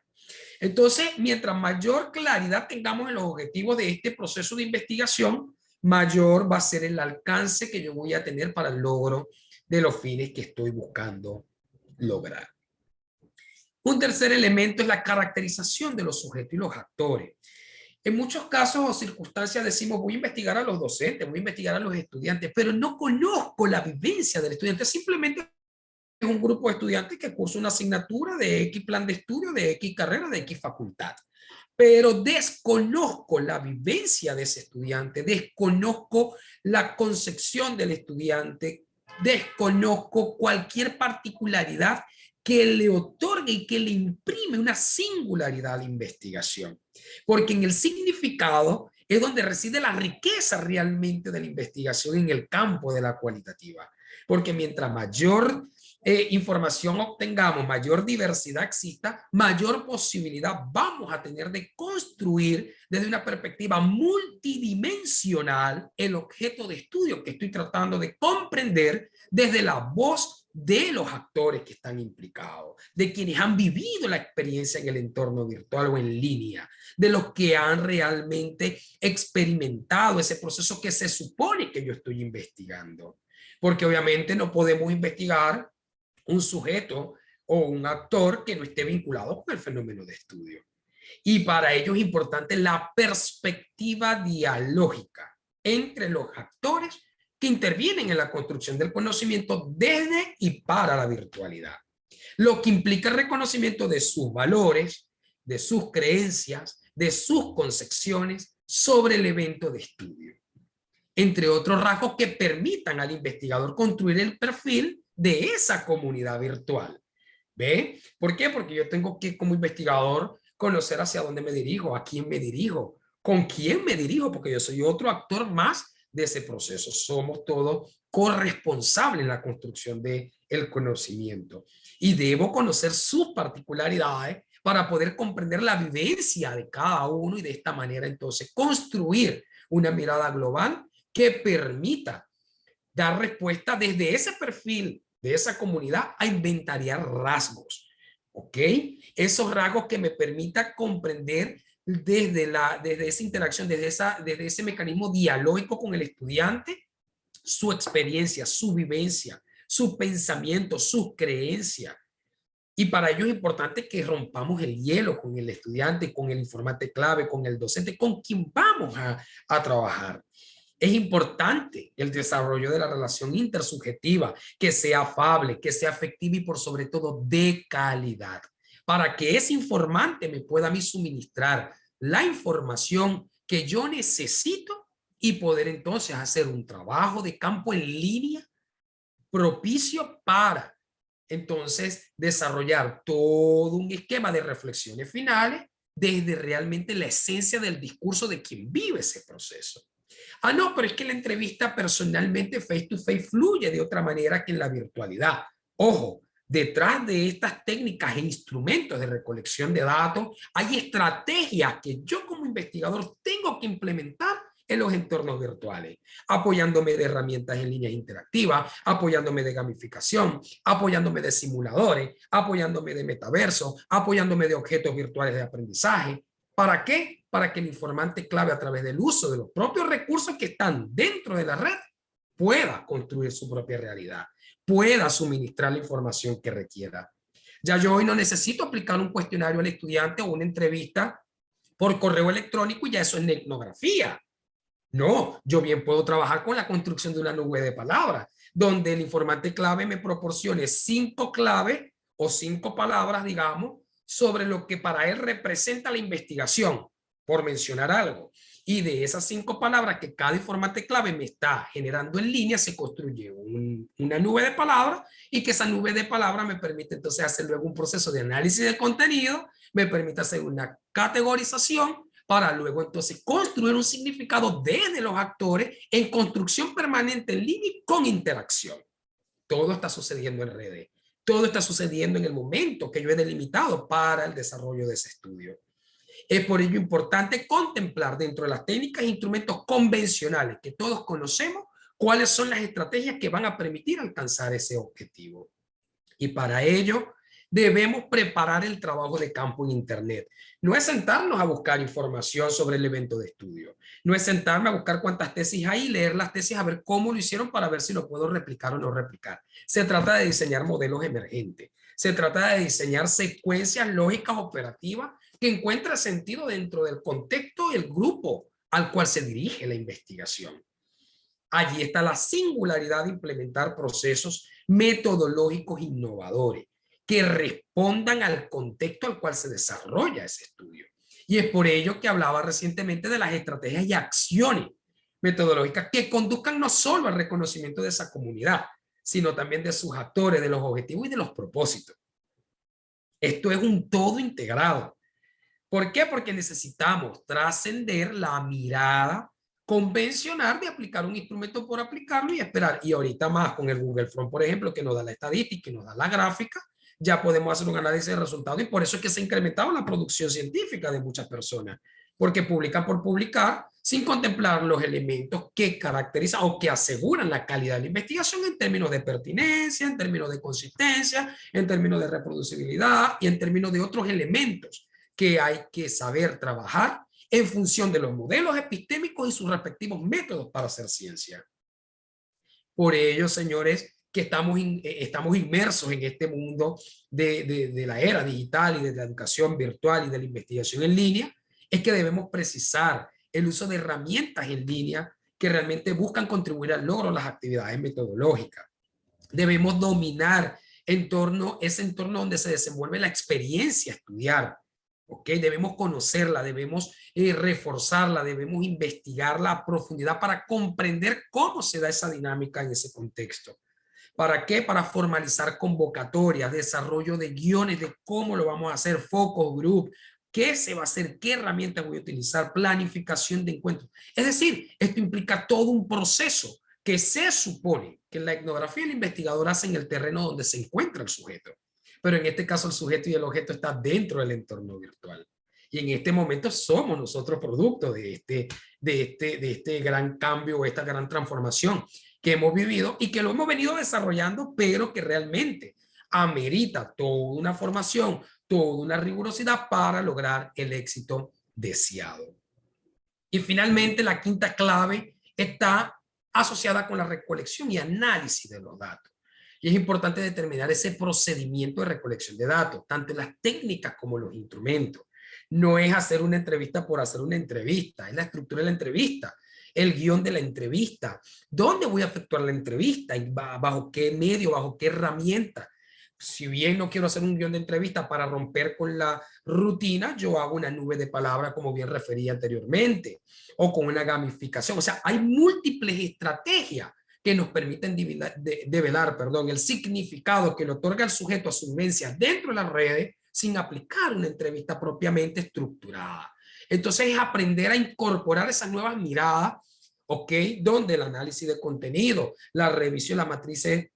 Entonces, mientras mayor claridad tengamos en los objetivos de este proceso de investigación, mayor va a ser el alcance que yo voy a tener para el logro de los fines que estoy buscando lograr. Un tercer elemento es la caracterización de los sujetos y los actores. En muchos casos o circunstancias decimos, voy a investigar a los docentes, voy a investigar a los estudiantes, pero no conozco la vivencia del estudiante. Simplemente es un grupo de estudiantes que cursa una asignatura de X plan de estudio, de X carrera, de X facultad. Pero desconozco la vivencia de ese estudiante, desconozco la concepción del estudiante, desconozco cualquier particularidad que le otorgue y que le imprime una singularidad a la investigación. Porque en el significado es donde reside la riqueza realmente de la investigación en el campo de la cualitativa. Porque mientras mayor información obtengamos, mayor diversidad exista, mayor posibilidad vamos a tener de construir desde una perspectiva multidimensional el objeto de estudio que estoy tratando de comprender desde la voz de los actores que están implicados, de quienes han vivido la experiencia en el entorno virtual o en línea, de los que han realmente experimentado ese proceso que se supone que yo estoy investigando. Porque obviamente no podemos investigar un sujeto o un actor que no esté vinculado con el fenómeno de estudio. Y para ello es importante la perspectiva dialógica entre los actores que intervienen en la construcción del conocimiento desde y para la virtualidad, lo que implica el reconocimiento de sus valores, de sus creencias, de sus concepciones sobre el evento de estudio, entre otros rasgos que permitan al investigador construir el perfil de esa comunidad virtual. ¿Ve? ¿Por qué? Porque yo tengo que, como investigador, conocer hacia dónde me dirijo, a quién me dirijo, con quién me dirijo, porque yo soy otro actor más de ese proceso. Somos todos corresponsables en la construcción del conocimiento. Y debo conocer sus particularidades para poder comprender la vivencia de cada uno y de esta manera entonces construir una mirada global que permita dar respuesta desde ese perfil de esa comunidad a inventariar rasgos, ¿ok? Esos rasgos que me permita comprender desde esa interacción, desde ese mecanismo dialógico con el estudiante, su experiencia, su vivencia, su pensamiento, sus creencias. Y para ello es importante que rompamos el hielo con el estudiante, con el informante clave, con el docente, con quien vamos a trabajar. Es importante el desarrollo de la relación intersubjetiva, que sea afable, que sea afectiva y por sobre todo de calidad, para que ese informante me pueda a mí suministrar la información que yo necesito y poder entonces hacer un trabajo de campo en línea propicio para entonces desarrollar todo un esquema de reflexiones finales desde realmente la esencia del discurso de quien vive ese proceso. Ah, no, pero es que la entrevista personalmente face to face fluye de otra manera que en la virtualidad. Ojo, detrás de estas técnicas e instrumentos de recolección de datos hay estrategias que yo como investigador tengo que implementar en los entornos virtuales, apoyándome de herramientas en líneas interactivas, apoyándome de gamificación, apoyándome de simuladores, apoyándome de metaverso, apoyándome de objetos virtuales de aprendizaje. ¿Para qué? Para que el informante clave a través del uso de los propios recursos que están dentro de la red pueda construir su propia realidad, pueda suministrar la información que requiera. Ya yo hoy no necesito aplicar un cuestionario al estudiante o una entrevista por correo electrónico y ya eso es etnografía. No, yo bien puedo trabajar con la construcción de una nube de palabras, donde el informante clave me proporcione 5 claves o 5 palabras, digamos, sobre lo que para él representa la investigación, por mencionar algo. Y de esas 5 palabras que cada informante clave me está generando en línea, se construye una nube de palabras y que esa nube de palabras me permite entonces hacer luego un proceso de análisis de contenido, me permite hacer una categorización para luego entonces construir un significado desde los actores en construcción permanente en línea y con interacción. Todo está sucediendo en redes. Todo está sucediendo en el momento que yo he delimitado para el desarrollo de ese estudio. Es por ello importante contemplar dentro de las técnicas e instrumentos convencionales que todos conocemos cuáles son las estrategias que van a permitir alcanzar ese objetivo. Y para ello Debemos preparar el trabajo de campo en Internet. No es sentarnos a buscar información sobre el evento de estudio. No es sentarme a buscar cuántas tesis hay y leer las tesis a ver cómo lo hicieron para ver si lo puedo replicar o no replicar. Se trata de diseñar modelos emergentes. Se trata de diseñar secuencias lógicas operativas que encuentren sentido dentro del contexto y el grupo al cual se dirige la investigación. Allí está la singularidad de implementar procesos metodológicos innovadores que respondan al contexto al cual se desarrolla ese estudio. Y es por ello que hablaba recientemente de las estrategias y acciones metodológicas que conduzcan no solo al reconocimiento de esa comunidad, sino también de sus actores, de los objetivos y de los propósitos. Esto es un todo integrado. ¿Por qué? Porque necesitamos trascender la mirada convencional de aplicar un instrumento por aplicarlo y esperar. Y ahorita más con el Google From, por ejemplo, que nos da la estadística, que nos da la gráfica, ya podemos hacer un análisis de resultados y por eso es que se ha incrementado la producción científica de muchas personas, porque publican por publicar sin contemplar los elementos que caracterizan o que aseguran la calidad de la investigación en términos de pertinencia, en términos de consistencia, en términos de reproducibilidad y en términos de otros elementos que hay que saber trabajar en función de los modelos epistémicos y sus respectivos métodos para hacer ciencia. Por ello, señores, que estamos inmersos en este mundo de la era digital y de la educación virtual y de la investigación en línea, es que debemos precisar el uso de herramientas en línea que realmente buscan contribuir al logro de las actividades metodológicas. Debemos dominar ese entorno donde se desenvuelve la experiencia a estudiar. ¿Ok? Debemos conocerla, debemos reforzarla, debemos investigarla a profundidad para comprender cómo se da esa dinámica en ese contexto. ¿Para qué? Para formalizar convocatorias, desarrollo de guiones de cómo lo vamos a hacer, focus group, qué se va a hacer, qué herramientas voy a utilizar, planificación de encuentros. Es decir, esto implica todo un proceso que se supone que la etnografía y el investigador hacen en el terreno donde se encuentra el sujeto. Pero en este caso el sujeto y el objeto están dentro del entorno virtual. Y en este momento somos nosotros producto de este gran cambio, esta gran transformación que hemos vivido y que lo hemos venido desarrollando, pero que realmente amerita toda una formación, toda una rigurosidad para lograr el éxito deseado. Y finalmente, la quinta clave está asociada con la recolección y análisis de los datos. Y es importante determinar ese procedimiento de recolección de datos, tanto en las técnicas como los instrumentos. No es hacer una entrevista por hacer una entrevista, es la estructura de la entrevista, el guión de la entrevista, dónde voy a efectuar la entrevista, bajo qué medio, bajo qué herramienta. Si bien no quiero hacer un guión de entrevista para romper con la rutina, yo hago una nube de palabras como bien referí anteriormente, o con una gamificación. O sea, hay múltiples estrategias que nos permiten develar el significado que le otorga el sujeto a su vivencia dentro de las redes sin aplicar una entrevista propiamente estructurada. Entonces es aprender a incorporar esas nuevas miradas, ¿ok? Donde el análisis de contenido, la revisión, las matrices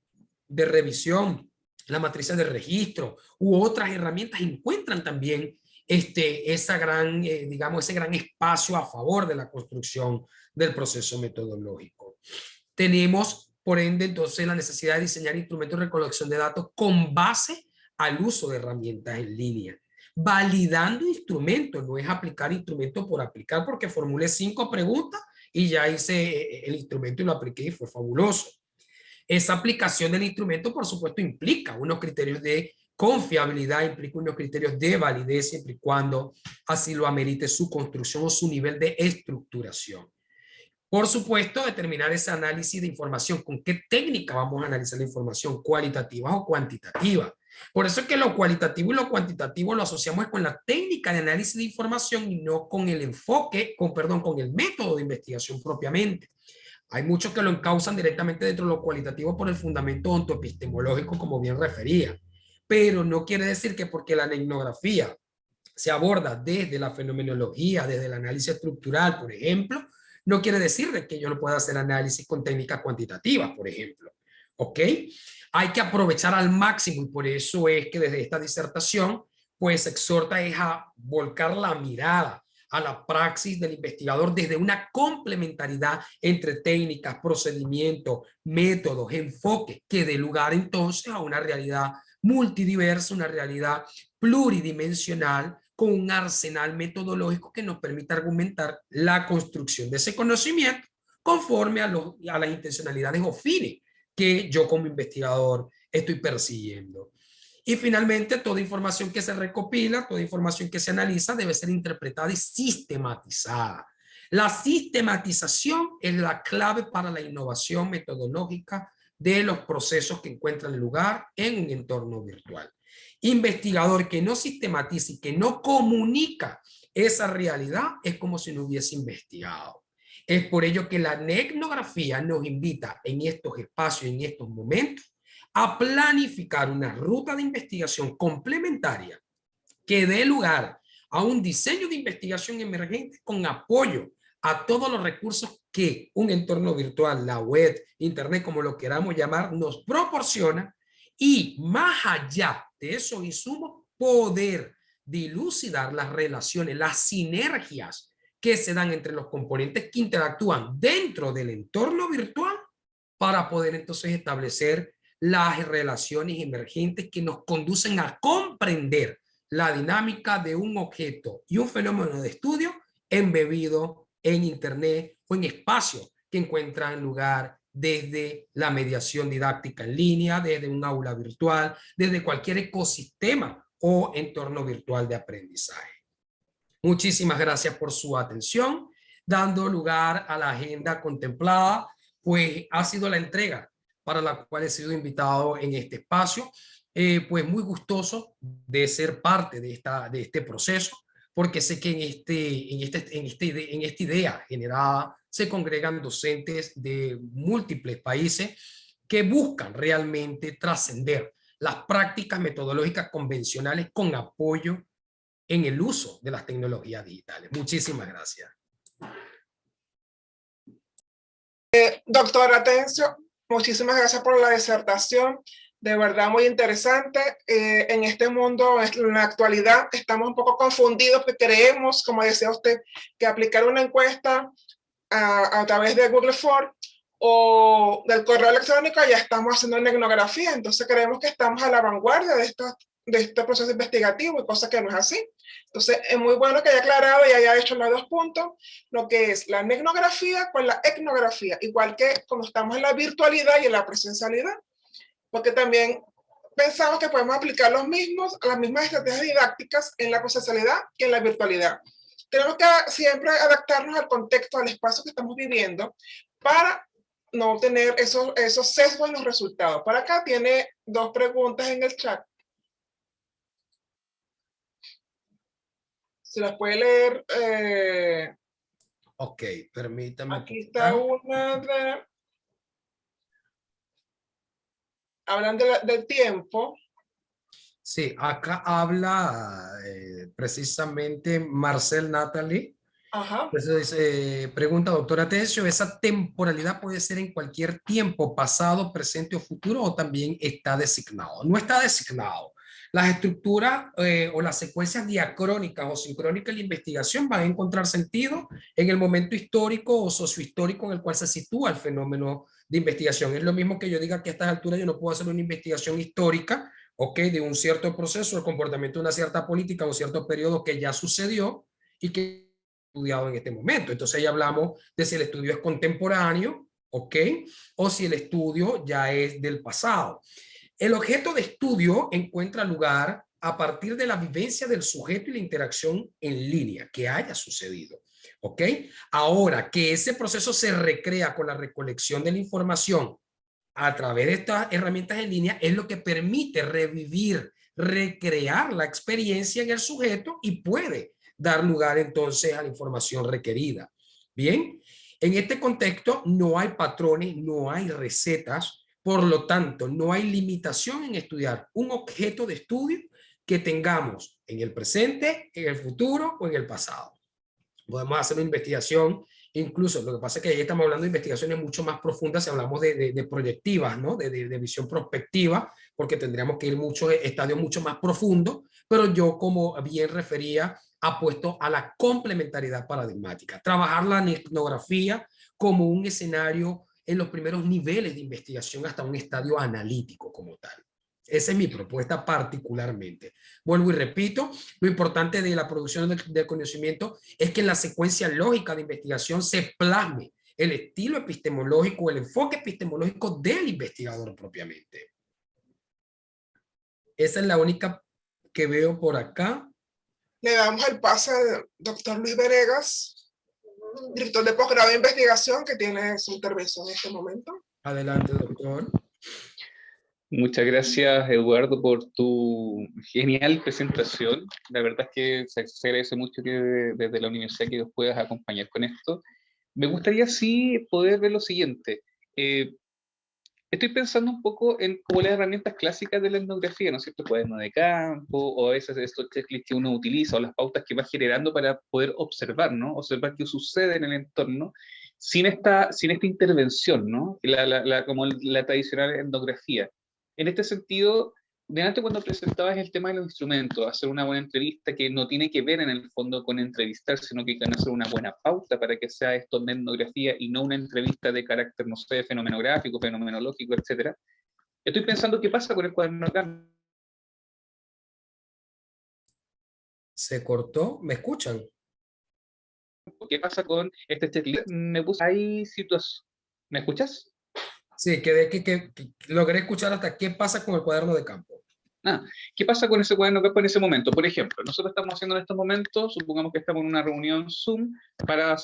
de revisión, las matrices de registro u otras herramientas encuentran también ese gran espacio a favor de la construcción del proceso metodológico. Tenemos, por ende, entonces la necesidad de diseñar instrumentos de recolección de datos con base al uso de herramientas en línea. Validando instrumentos, no es aplicar instrumentos por aplicar porque formulé 5 preguntas y ya hice el instrumento y lo apliqué y fue fabuloso. Esa aplicación del instrumento, por supuesto, implica unos criterios de confiabilidad, implica unos criterios de validez, siempre y cuando así lo amerite su construcción o su nivel de estructuración. Por supuesto, determinar ese análisis de información, con qué técnica vamos a analizar la información, cualitativa o cuantitativa. Por eso es que lo cualitativo y lo cuantitativo lo asociamos con la técnica de análisis de información y no con el enfoque, con el método de investigación propiamente. Hay muchos que lo encausan directamente dentro de lo cualitativo por el fundamento ontoepistemológico, como bien refería. Pero no quiere decir que porque la etnografía se aborda desde la fenomenología, desde el análisis estructural, por ejemplo, no quiere decir que yo no pueda hacer análisis con técnicas cuantitativas, por ejemplo. ¿Ok? Hay que aprovechar al máximo y por eso es que desde esta disertación, pues exhorta a volcar la mirada a la praxis del investigador desde una complementariedad entre técnicas, procedimientos, métodos, enfoques, que dé lugar entonces a una realidad multidiversa, una realidad pluridimensional, con un arsenal metodológico que nos permite argumentar la construcción de ese conocimiento conforme a las intencionalidades o fines que yo como investigador estoy persiguiendo. Y finalmente, toda información que se recopila, toda información que se analiza debe ser interpretada y sistematizada. La sistematización es la clave para la innovación metodológica de los procesos que encuentran lugar en un entorno virtual. Investigador que no sistematiza y que no comunica esa realidad es como si no hubiese investigado. Es por ello que la etnografía nos invita en estos espacios, en estos momentos, a planificar una ruta de investigación complementaria que dé lugar a un diseño de investigación emergente con apoyo a todos los recursos que un entorno virtual, la web, internet, como lo queramos llamar, nos proporciona, y más allá de esos insumos, poder dilucidar las relaciones, las sinergias que se dan entre los componentes que interactúan dentro del entorno virtual para poder entonces establecer las relaciones emergentes que nos conducen a comprender la dinámica de un objeto y un fenómeno de estudio embebido en Internet o en espacios que encuentran lugar desde la mediación didáctica en línea, desde un aula virtual, desde cualquier ecosistema o entorno virtual de aprendizaje. Muchísimas gracias por su atención. Dando lugar a la agenda contemplada, pues ha sido la entrega para la cual he sido invitado en este espacio. Pues muy gustoso de ser parte de este proceso, porque sé que en esta idea generada se congregan docentes de múltiples países que buscan realmente trascender las prácticas metodológicas convencionales con apoyo en el uso de las tecnologías digitales. Muchísimas gracias. Doctor Atencio, muchísimas gracias por la disertación. De verdad muy interesante. En este mundo, en la actualidad, estamos un poco confundidos porque creemos, como decía usted, que aplicar una encuesta a través de Google Form o del correo electrónico ya estamos haciendo una etnografía. Entonces creemos que estamos a la vanguardia de este proceso investigativo, y cosa que no es así. Entonces es muy bueno que haya aclarado y haya hecho los dos puntos, lo que es la etnografía con la etnografía, igual que como estamos en la virtualidad y en la presencialidad, porque también pensamos que podemos aplicar las mismas estrategias didácticas en la presencialidad que en la virtualidad. Tenemos que siempre adaptarnos al contexto, al espacio que estamos viviendo, para no tener esos sesgos en los resultados. Por acá tiene dos preguntas en el chat. Se las puede leer. Ok, permítame. Aquí está una de... Hablan del tiempo. Sí, acá habla precisamente Marcel Natalie. Ajá. Entonces, pregunta, doctor Atencio, ¿esa temporalidad puede ser en cualquier tiempo, pasado, presente o futuro, o también está designado? No está designado. Las estructuras o las secuencias diacrónicas o sincrónicas de la investigación van a encontrar sentido en el momento histórico o sociohistórico en el cual se sitúa el fenómeno de investigación. Es lo mismo que yo diga que a estas alturas yo no puedo hacer una investigación histórica, ¿ok?, de un cierto proceso, el comportamiento de una cierta política o cierto periodo que ya sucedió y que estudiado en este momento. Entonces ya hablamos de si el estudio es contemporáneo, ¿ok?, o si el estudio ya es del pasado. El objeto de estudio encuentra lugar a partir de la vivencia del sujeto y la interacción en línea que haya sucedido, ¿ok? Ahora, que ese proceso se recrea con la recolección de la información a través de estas herramientas en línea es lo que permite revivir, recrear la experiencia en el sujeto y puede dar lugar entonces a la información requerida. Bien, en este contexto no hay patrones, no hay recetas, por lo tanto no hay limitación en estudiar un objeto de estudio que tengamos en el presente, en el futuro o en el pasado. Podemos hacer una investigación, incluso lo que pasa es que ahí estamos hablando de investigaciones mucho más profundas si hablamos de proyectivas, ¿no? de visión prospectiva, porque tendríamos que ir mucho estadios mucho más profundos, pero yo, como bien refería, apuesto a la complementariedad paradigmática, trabajar la etnografía como un escenario en los primeros niveles de investigación hasta un estadio analítico como tal. Esa es mi propuesta particularmente. Vuelvo y repito, lo importante de la producción del conocimiento es que en la secuencia lógica de investigación se plasme el estilo epistemológico, el enfoque epistemológico del investigador propiamente. Esa es la única que veo por acá. Le damos el pase al doctor Luis Venegas, director de posgrado de investigación, que tiene su intervención en este momento. Adelante, doctor. Muchas gracias, Eduardo, por tu genial presentación. La verdad es que se agradece mucho que desde la universidad que nos puedas acompañar con esto. Me gustaría sí poder ver lo siguiente. Estoy pensando un poco en como las herramientas clásicas de la etnografía, ¿no es cierto? Cuaderno de campo, o a veces estos checklists que uno utiliza, o las pautas que va generando para poder observar, ¿no? Observar qué sucede en el entorno, sin esta intervención, ¿no? Como la tradicional etnografía. En este sentido, delante cuando presentabas el tema de los instrumentos, hacer una buena entrevista que no tiene que ver en el fondo con entrevistar, sino que hay que hacer una buena pauta para que sea esto de etnografía y no una entrevista de carácter, no sé, fenomenográfico, fenomenológico, etc. Estoy pensando qué pasa con el cuaderno de campo. ¿Se cortó? ¿Me escuchan? ¿Qué pasa con este checklist? Hay situaciones. ¿Me escuchas? Sí, que logré escuchar hasta qué pasa con el cuaderno de campo. ¿Qué pasa con ese cuaderno de campo en ese momento? Por ejemplo, nosotros estamos haciendo en estos momentos, supongamos que estamos en una reunión Zoom para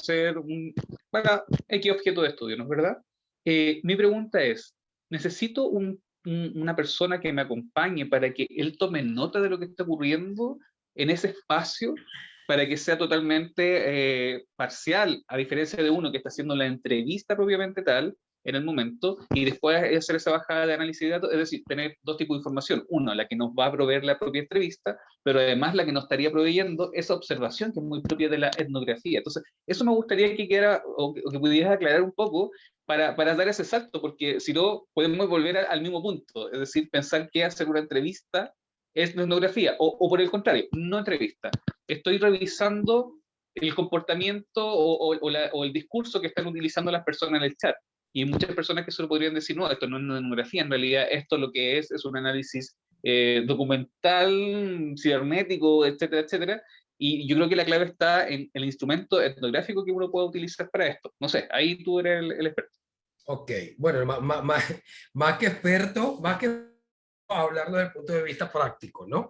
X objeto de estudio, ¿no es verdad? Mi pregunta es, ¿necesito una persona que me acompañe para que él tome nota de lo que está ocurriendo en ese espacio, para que sea totalmente parcial, a diferencia de uno que está haciendo la entrevista propiamente tal, en el momento, y después hacer esa bajada de análisis de datos, es decir, tener dos tipos de información. Uno, la que nos va a proveer la propia entrevista, pero además la que nos estaría proveyendo esa observación que es muy propia de la etnografía. Entonces, eso me gustaría que quedara, o que pudieras aclarar un poco para dar ese salto, porque si no, podemos volver al mismo punto, es decir, pensar que hacer una entrevista es etnografía, o por el contrario, no entrevista. Estoy revisando el comportamiento o el discurso que están utilizando las personas en el chat. Y hay muchas personas que solo podrían decir, no, esto no es una etnografía, en realidad esto lo que es un análisis documental, cibernético, etcétera, etcétera. Y yo creo que la clave está en el instrumento etnográfico que uno puede utilizar para esto. No sé, ahí tú eres el experto. Ok, bueno, más que experto, más que hablarlo desde el punto de vista práctico, ¿no?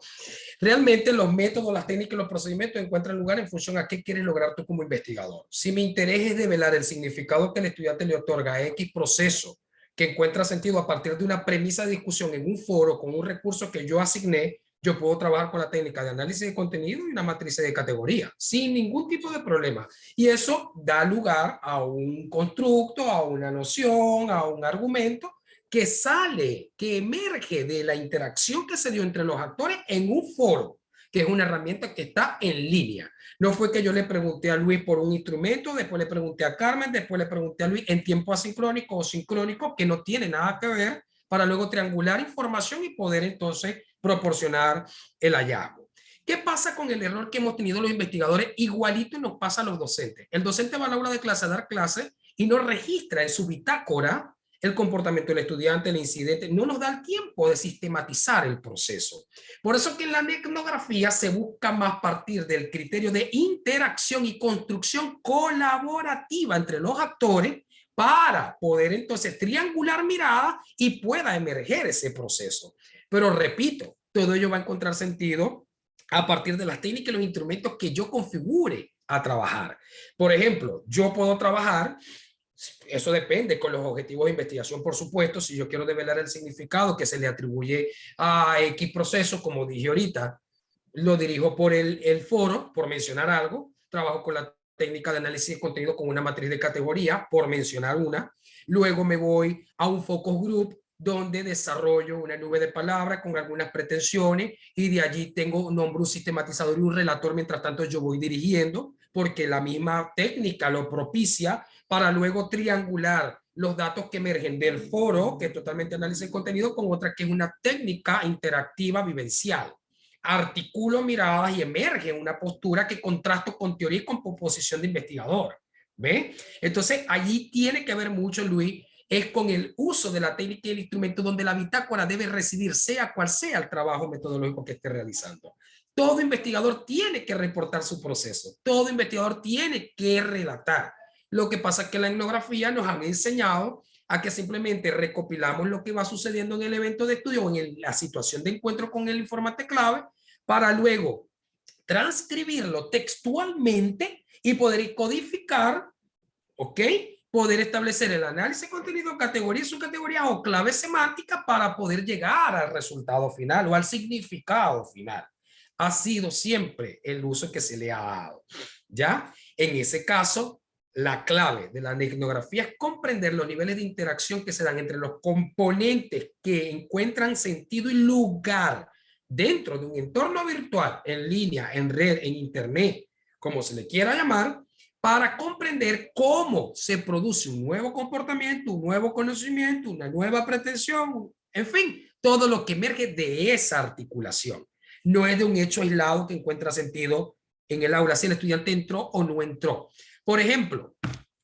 Realmente los métodos, las técnicas y los procedimientos encuentran lugar en función a qué quieres lograr tú como investigador. Si mi interés es develar el significado que el estudiante le otorga a X proceso que encuentra sentido a partir de una premisa de discusión en un foro con un recurso que yo asigné, yo puedo trabajar con la técnica de análisis de contenido y una matriz de categoría sin ningún tipo de problema. Y eso da lugar a un constructo, a una noción, a un argumento que sale, que emerge de la interacción que se dio entre los actores en un foro, que es una herramienta que está en línea. No fue que yo le pregunté a Luis por un instrumento, después le pregunté a Carmen, después le pregunté a Luis en tiempo asincrónico o sincrónico, que no tiene nada que ver, para luego triangular información y poder entonces proporcionar el hallazgo. ¿Qué pasa con el error que hemos tenido los investigadores? Igualito nos pasa a los docentes. El docente va a la aula de clase a dar clase y no registra en su bitácora el comportamiento del estudiante, el incidente, no nos da el tiempo de sistematizar el proceso. Por eso que en la etnografía se busca más partir del criterio de interacción y construcción colaborativa entre los actores para poder entonces triangular miradas y pueda emerger ese proceso. Pero repito, todo ello va a encontrar sentido a partir de las técnicas y los instrumentos que yo configure a trabajar. Por ejemplo, yo puedo trabajar. Eso depende con los objetivos de investigación, por supuesto. Si yo quiero develar el significado que se le atribuye a X proceso, como dije ahorita, lo dirijo por el foro, por mencionar algo. Trabajo con la técnica de análisis de contenido con una matriz de categoría, por mencionar una. Luego me voy a un focus group donde desarrollo una nube de palabras con algunas pretensiones y de allí nombro un sistematizador y un relator. Mientras tanto yo voy dirigiendo porque la misma técnica lo propicia para luego triangular los datos que emergen del foro, que es totalmente análisis de contenido, con otra que es una técnica interactiva vivencial. Articulo miradas y emerge una postura que contrasto con teoría y con posición de investigador. ¿Ve? Entonces, allí tiene que ver mucho, Luis, es con el uso de la técnica y el instrumento donde la bitácora debe residir, sea cual sea el trabajo metodológico que esté realizando. Todo investigador tiene que reportar su proceso, todo investigador tiene que relatar. Lo que pasa es que la etnografía nos han enseñado a que simplemente recopilamos lo que va sucediendo en el evento de estudio o en la situación de encuentro con el informante clave para luego transcribirlo textualmente y poder codificar, ¿ok? Poder establecer el análisis de contenido, categoría, subcategoría o clave semántica para poder llegar al resultado final o al significado final. Ha sido siempre el uso que se le ha dado, ¿ya? En ese caso, la clave de la etnografía es comprender los niveles de interacción que se dan entre los componentes que encuentran sentido y lugar dentro de un entorno virtual, en línea, en red, en internet, como se le quiera llamar, para comprender cómo se produce un nuevo comportamiento, un nuevo conocimiento, una nueva pretensión, en fin, todo lo que emerge de esa articulación. No es de un hecho aislado que encuentra sentido en el aula, si el estudiante entró o no entró. Por ejemplo,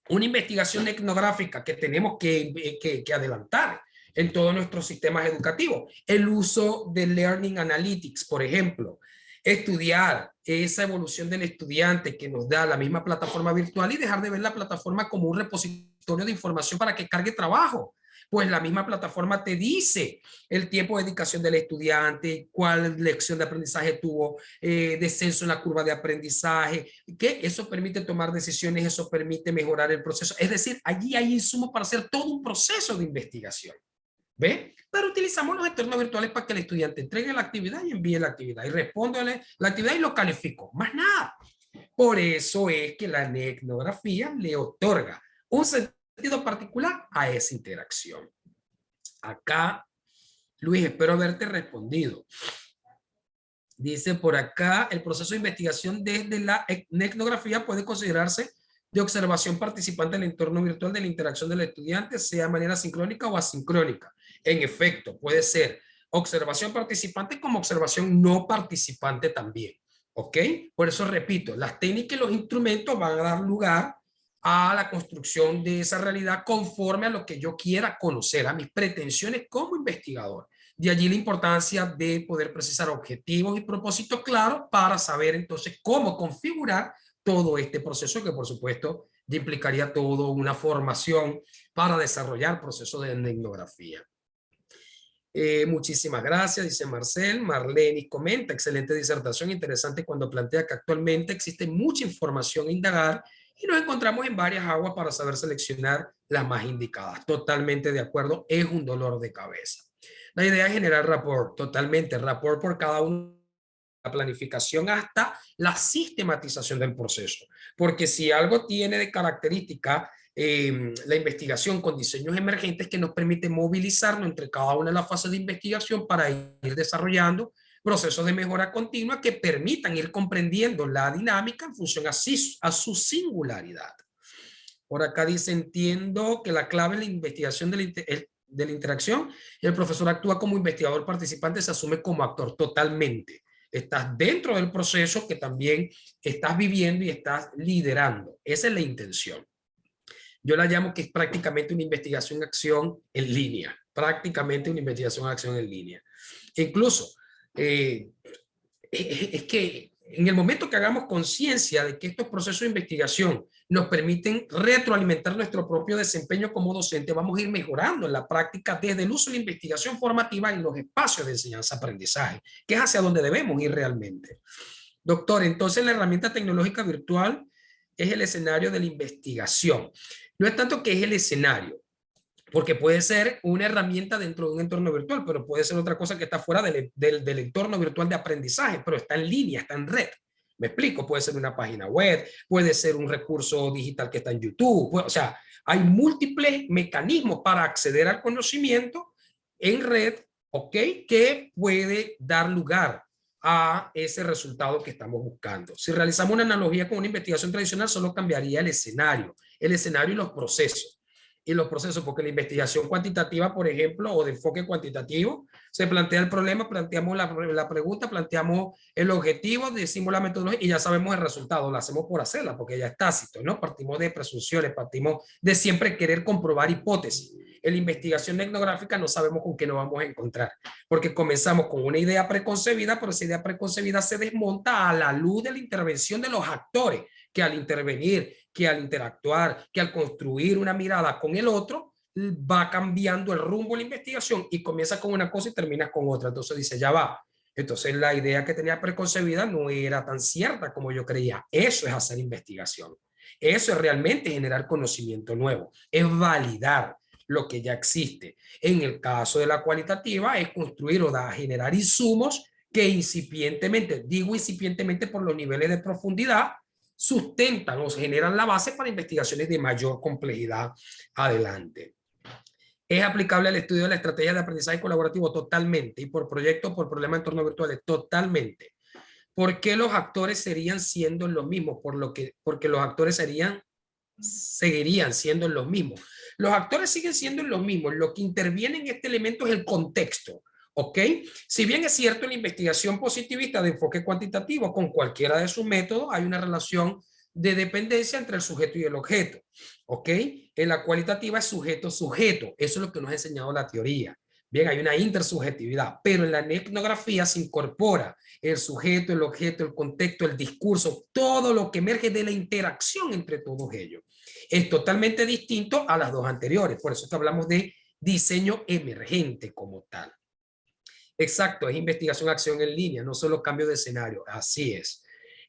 una investigación etnográfica que tenemos que adelantar en todos nuestros sistemas educativos. El uso de Learning Analytics, por ejemplo. Estudiar esa evolución del estudiante que nos da la misma plataforma virtual y dejar de ver la plataforma como un repositorio de información para que cargue trabajo. Pues la misma plataforma te dice el tiempo de dedicación del estudiante, cuál lección de aprendizaje tuvo, descenso en la curva de aprendizaje, que eso permite tomar decisiones, eso permite mejorar el proceso. Es decir, allí hay insumos para hacer todo un proceso de investigación. ¿Ve? Pero utilizamos los entornos virtuales para que el estudiante entregue la actividad y envíe la actividad y responda la actividad y lo califico. Más nada. Por eso es que la etnografía le otorga un sentido particular a esa interacción. Acá, Luis, espero haberte respondido. Dice por acá, el proceso de investigación desde la etnografía puede considerarse de observación participante en el entorno virtual de la interacción del estudiante, sea de manera sincrónica o asincrónica. En efecto, puede ser observación participante como observación no participante también. ¿Ok? Por eso repito, las técnicas y los instrumentos van a dar lugar a la construcción de esa realidad conforme a lo que yo quiera conocer, a mis pretensiones como investigador. De allí la importancia de poder precisar objetivos y propósitos claros para saber entonces cómo configurar todo este proceso que por supuesto implicaría toda una formación para desarrollar procesos de etnografía. Muchísimas gracias, dice Marcel. Marlene comenta, excelente disertación, interesante cuando plantea que actualmente existe mucha información a indagar y nos encontramos en varias aguas para saber seleccionar las más indicadas. Totalmente de acuerdo, es un dolor de cabeza. La idea es generar rapport, totalmente, rapport por cada uno, la planificación hasta la sistematización del proceso. Porque si algo tiene de característica la investigación con diseños emergentes que nos permite movilizarnos entre cada una de las fases de investigación para ir desarrollando procesos de mejora continua que permitan ir comprendiendo la dinámica en función a su singularidad. Por acá dice, entiendo que la clave en la investigación de la interacción, el profesor actúa como investigador participante, se asume como actor totalmente. Estás dentro del proceso que también estás viviendo y estás liderando. Esa es la intención. Yo la llamo que es prácticamente una investigación-acción en línea. Prácticamente una investigación-acción en línea. Incluso, es que en el momento que hagamos conciencia de que estos procesos de investigación nos permiten retroalimentar nuestro propio desempeño como docente, vamos a ir mejorando en la práctica desde el uso de la investigación formativa en los espacios de enseñanza-aprendizaje, que es hacia donde debemos ir realmente. Doctor, entonces la herramienta tecnológica virtual es el escenario de la investigación. No es tanto que es el escenario, porque puede ser una herramienta dentro de un entorno virtual, pero puede ser otra cosa que está fuera del entorno virtual de aprendizaje, pero está en línea, está en red. Me explico, puede ser una página web, puede ser un recurso digital que está en YouTube, o sea, hay múltiples mecanismos para acceder al conocimiento en red, ¿ok? Que puede dar lugar a ese resultado que estamos buscando. Si realizamos una analogía con una investigación tradicional, solo cambiaría el escenario y los procesos. y los procesos, porque la investigación cuantitativa, por ejemplo, o de enfoque cuantitativo, se plantea el problema, planteamos la pregunta, planteamos el objetivo, decimos la metodología y ya sabemos el resultado, lo hacemos por hacerla, porque ya es tácito, ¿no? Partimos de presunciones, partimos de siempre querer comprobar hipótesis. En la investigación etnográfica no sabemos con qué nos vamos a encontrar, porque comenzamos con una idea preconcebida, pero esa idea preconcebida se desmonta a la luz de la intervención de los actores, que al intervenir, que al interactuar, que al construir una mirada con el otro, va cambiando el rumbo de la investigación y comienza con una cosa y termina con otra. Entonces dice, ya va. Entonces la idea que tenía preconcebida no era tan cierta como yo creía. Eso es hacer investigación. Eso es realmente generar conocimiento nuevo. Es validar lo que ya existe. En el caso de la cualitativa es construir o generar insumos que incipientemente, digo incipientemente por los niveles de profundidad, sustentan o generan la base para investigaciones de mayor complejidad adelante. ¿Es aplicable al estudio de la estrategia de aprendizaje colaborativo? Totalmente. Y por proyecto, por problemas de entornos virtuales, totalmente. ¿Por qué los actores serían siendo los mismos? Porque los actores seguirían siendo los mismos. Los actores siguen siendo los mismos. Lo que interviene en este elemento es el contexto. ¿Ok? Si bien es cierto, en la investigación positivista de enfoque cuantitativo, con cualquiera de sus métodos, hay una relación de dependencia entre el sujeto y el objeto. ¿Ok? En la cualitativa es sujeto-sujeto. Eso es lo que nos ha enseñado la teoría. Bien, hay una intersubjetividad, pero en la etnografía se incorpora el sujeto, el objeto, el contexto, el discurso, todo lo que emerge de la interacción entre todos ellos. Es totalmente distinto a las dos anteriores, por eso es que hablamos de diseño emergente como tal. Exacto, es investigación-acción en línea, no solo cambio de escenario, así es.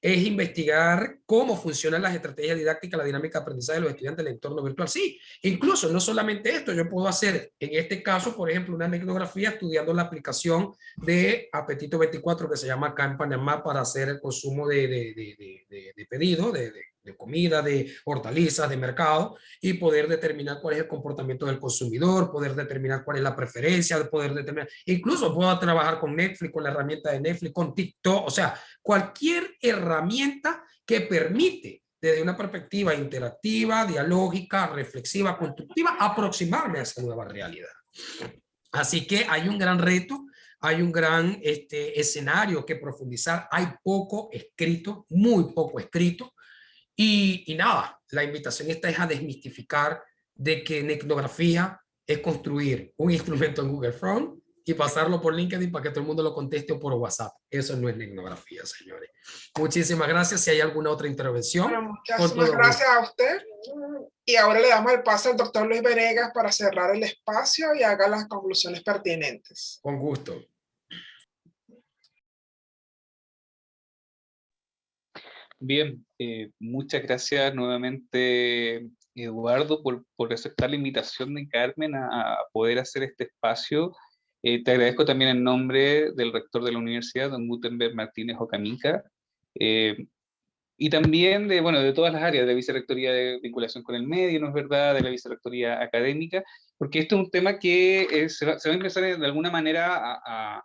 Es investigar cómo funcionan las estrategias didácticas, la dinámica de aprendizaje de los estudiantes en el entorno virtual. Sí, incluso no solamente esto, yo puedo hacer en este caso, por ejemplo, una etnografía estudiando la aplicación de Apetito 24 que se llama acá en Panamá para hacer el consumo de pedido, de comida, de hortalizas, de mercado y poder determinar cuál es el comportamiento del consumidor, poder determinar cuál es la preferencia, poder determinar, incluso puedo trabajar con Netflix, con la herramienta de Netflix, con TikTok, o sea, cualquier herramienta que permite desde una perspectiva interactiva, dialógica, reflexiva, constructiva, aproximarme a esa nueva realidad. Así que hay un gran reto, hay un gran escenario que profundizar, hay poco escrito, muy poco escrito, y nada, la invitación esta es a desmistificar de que etnografía es construir un instrumento en Google Form y pasarlo por LinkedIn para que todo el mundo lo conteste o por WhatsApp. Eso no es etnografía, señores. Muchísimas gracias. Si hay alguna otra intervención. Bueno, muchísimas gracias a usted. Y ahora le damos el paso al doctor Luis Venegas para cerrar el espacio y haga las conclusiones pertinentes. Con gusto. Bien, muchas gracias nuevamente, Eduardo, por aceptar la invitación de Carmen a poder hacer este espacio. Te agradezco también en nombre del rector de la universidad, don Gutenberg Martínez Ocamica, y también de todas las áreas, de la Vicerrectoría de Vinculación con el Medio, ¿no es verdad?, de la Vicerrectoría Académica, porque esto es un tema que se va a empezar de alguna manera a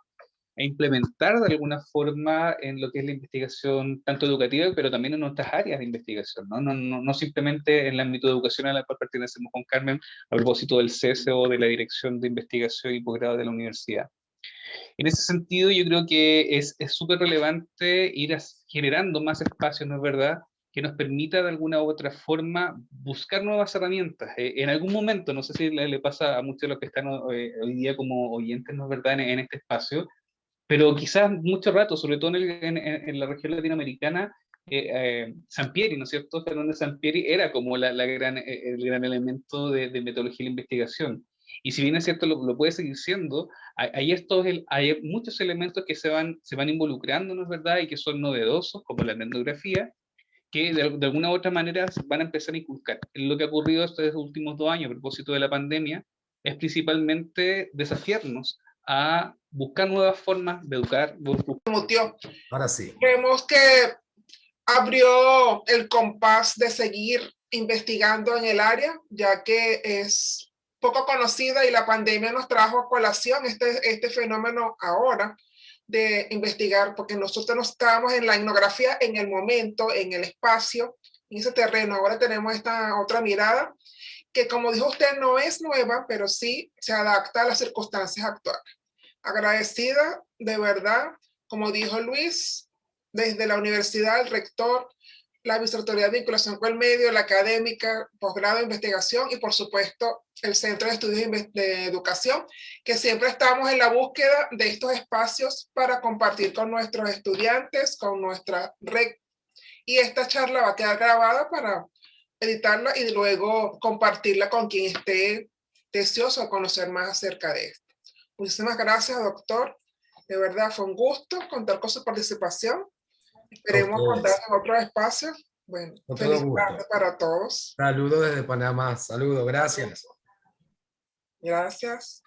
implementar de alguna forma en lo que es la investigación tanto educativa, pero también en otras áreas de investigación, no simplemente en el ámbito educacional al cual pertenecemos con Carmen, a propósito del CESE o de la Dirección de Investigación y Posgrado de la Universidad. En ese sentido, yo creo que es súper relevante ir generando más espacios, ¿no es verdad?, que nos permita de alguna u otra forma buscar nuevas herramientas. En algún momento, no sé si le pasa a muchos de los que están hoy día como oyentes, ¿no es verdad?, en este espacio, pero quizás mucho rato, sobre todo en la región latinoamericana, Sampieri, ¿no es cierto? Fernández Sampieri era como el gran elemento de metodología de la investigación. Y si bien es cierto, lo puede seguir siendo, hay muchos elementos que se van involucrando, ¿no es verdad? Y que son novedosos, como la etnografía, que de alguna u otra manera van a empezar a inculcar. Lo que ha ocurrido estos últimos 2 años a propósito de la pandemia es principalmente desafiarnos a buscar nuevas formas de educar. Ahora sí. Vemos que abrió el compás de seguir investigando en el área, ya que es poco conocida y la pandemia nos trajo a colación este fenómeno ahora de investigar, porque nosotros no estábamos en la etnografía en el momento, en el espacio, en ese terreno. Ahora tenemos esta otra mirada que como dijo usted no es nueva, pero sí se adapta a las circunstancias actuales. Agradecida de verdad, como dijo Luis, desde la universidad, el rector, la Vicerrectoría de Vinculación con el Medio, la académica, posgrado de investigación y por supuesto el Centro de Estudios de Educación, que siempre estamos en la búsqueda de estos espacios para compartir con nuestros estudiantes, con nuestra red. Y esta charla va a quedar grabada para editarla y luego compartirla con quien esté deseoso de conocer más acerca de esto. Muchísimas gracias, doctor. De verdad fue un gusto contar con su participación. Esperemos contar en otros espacios. Bueno, feliz tarde para todos. Saludos desde Panamá. Saludos, gracias. Gracias.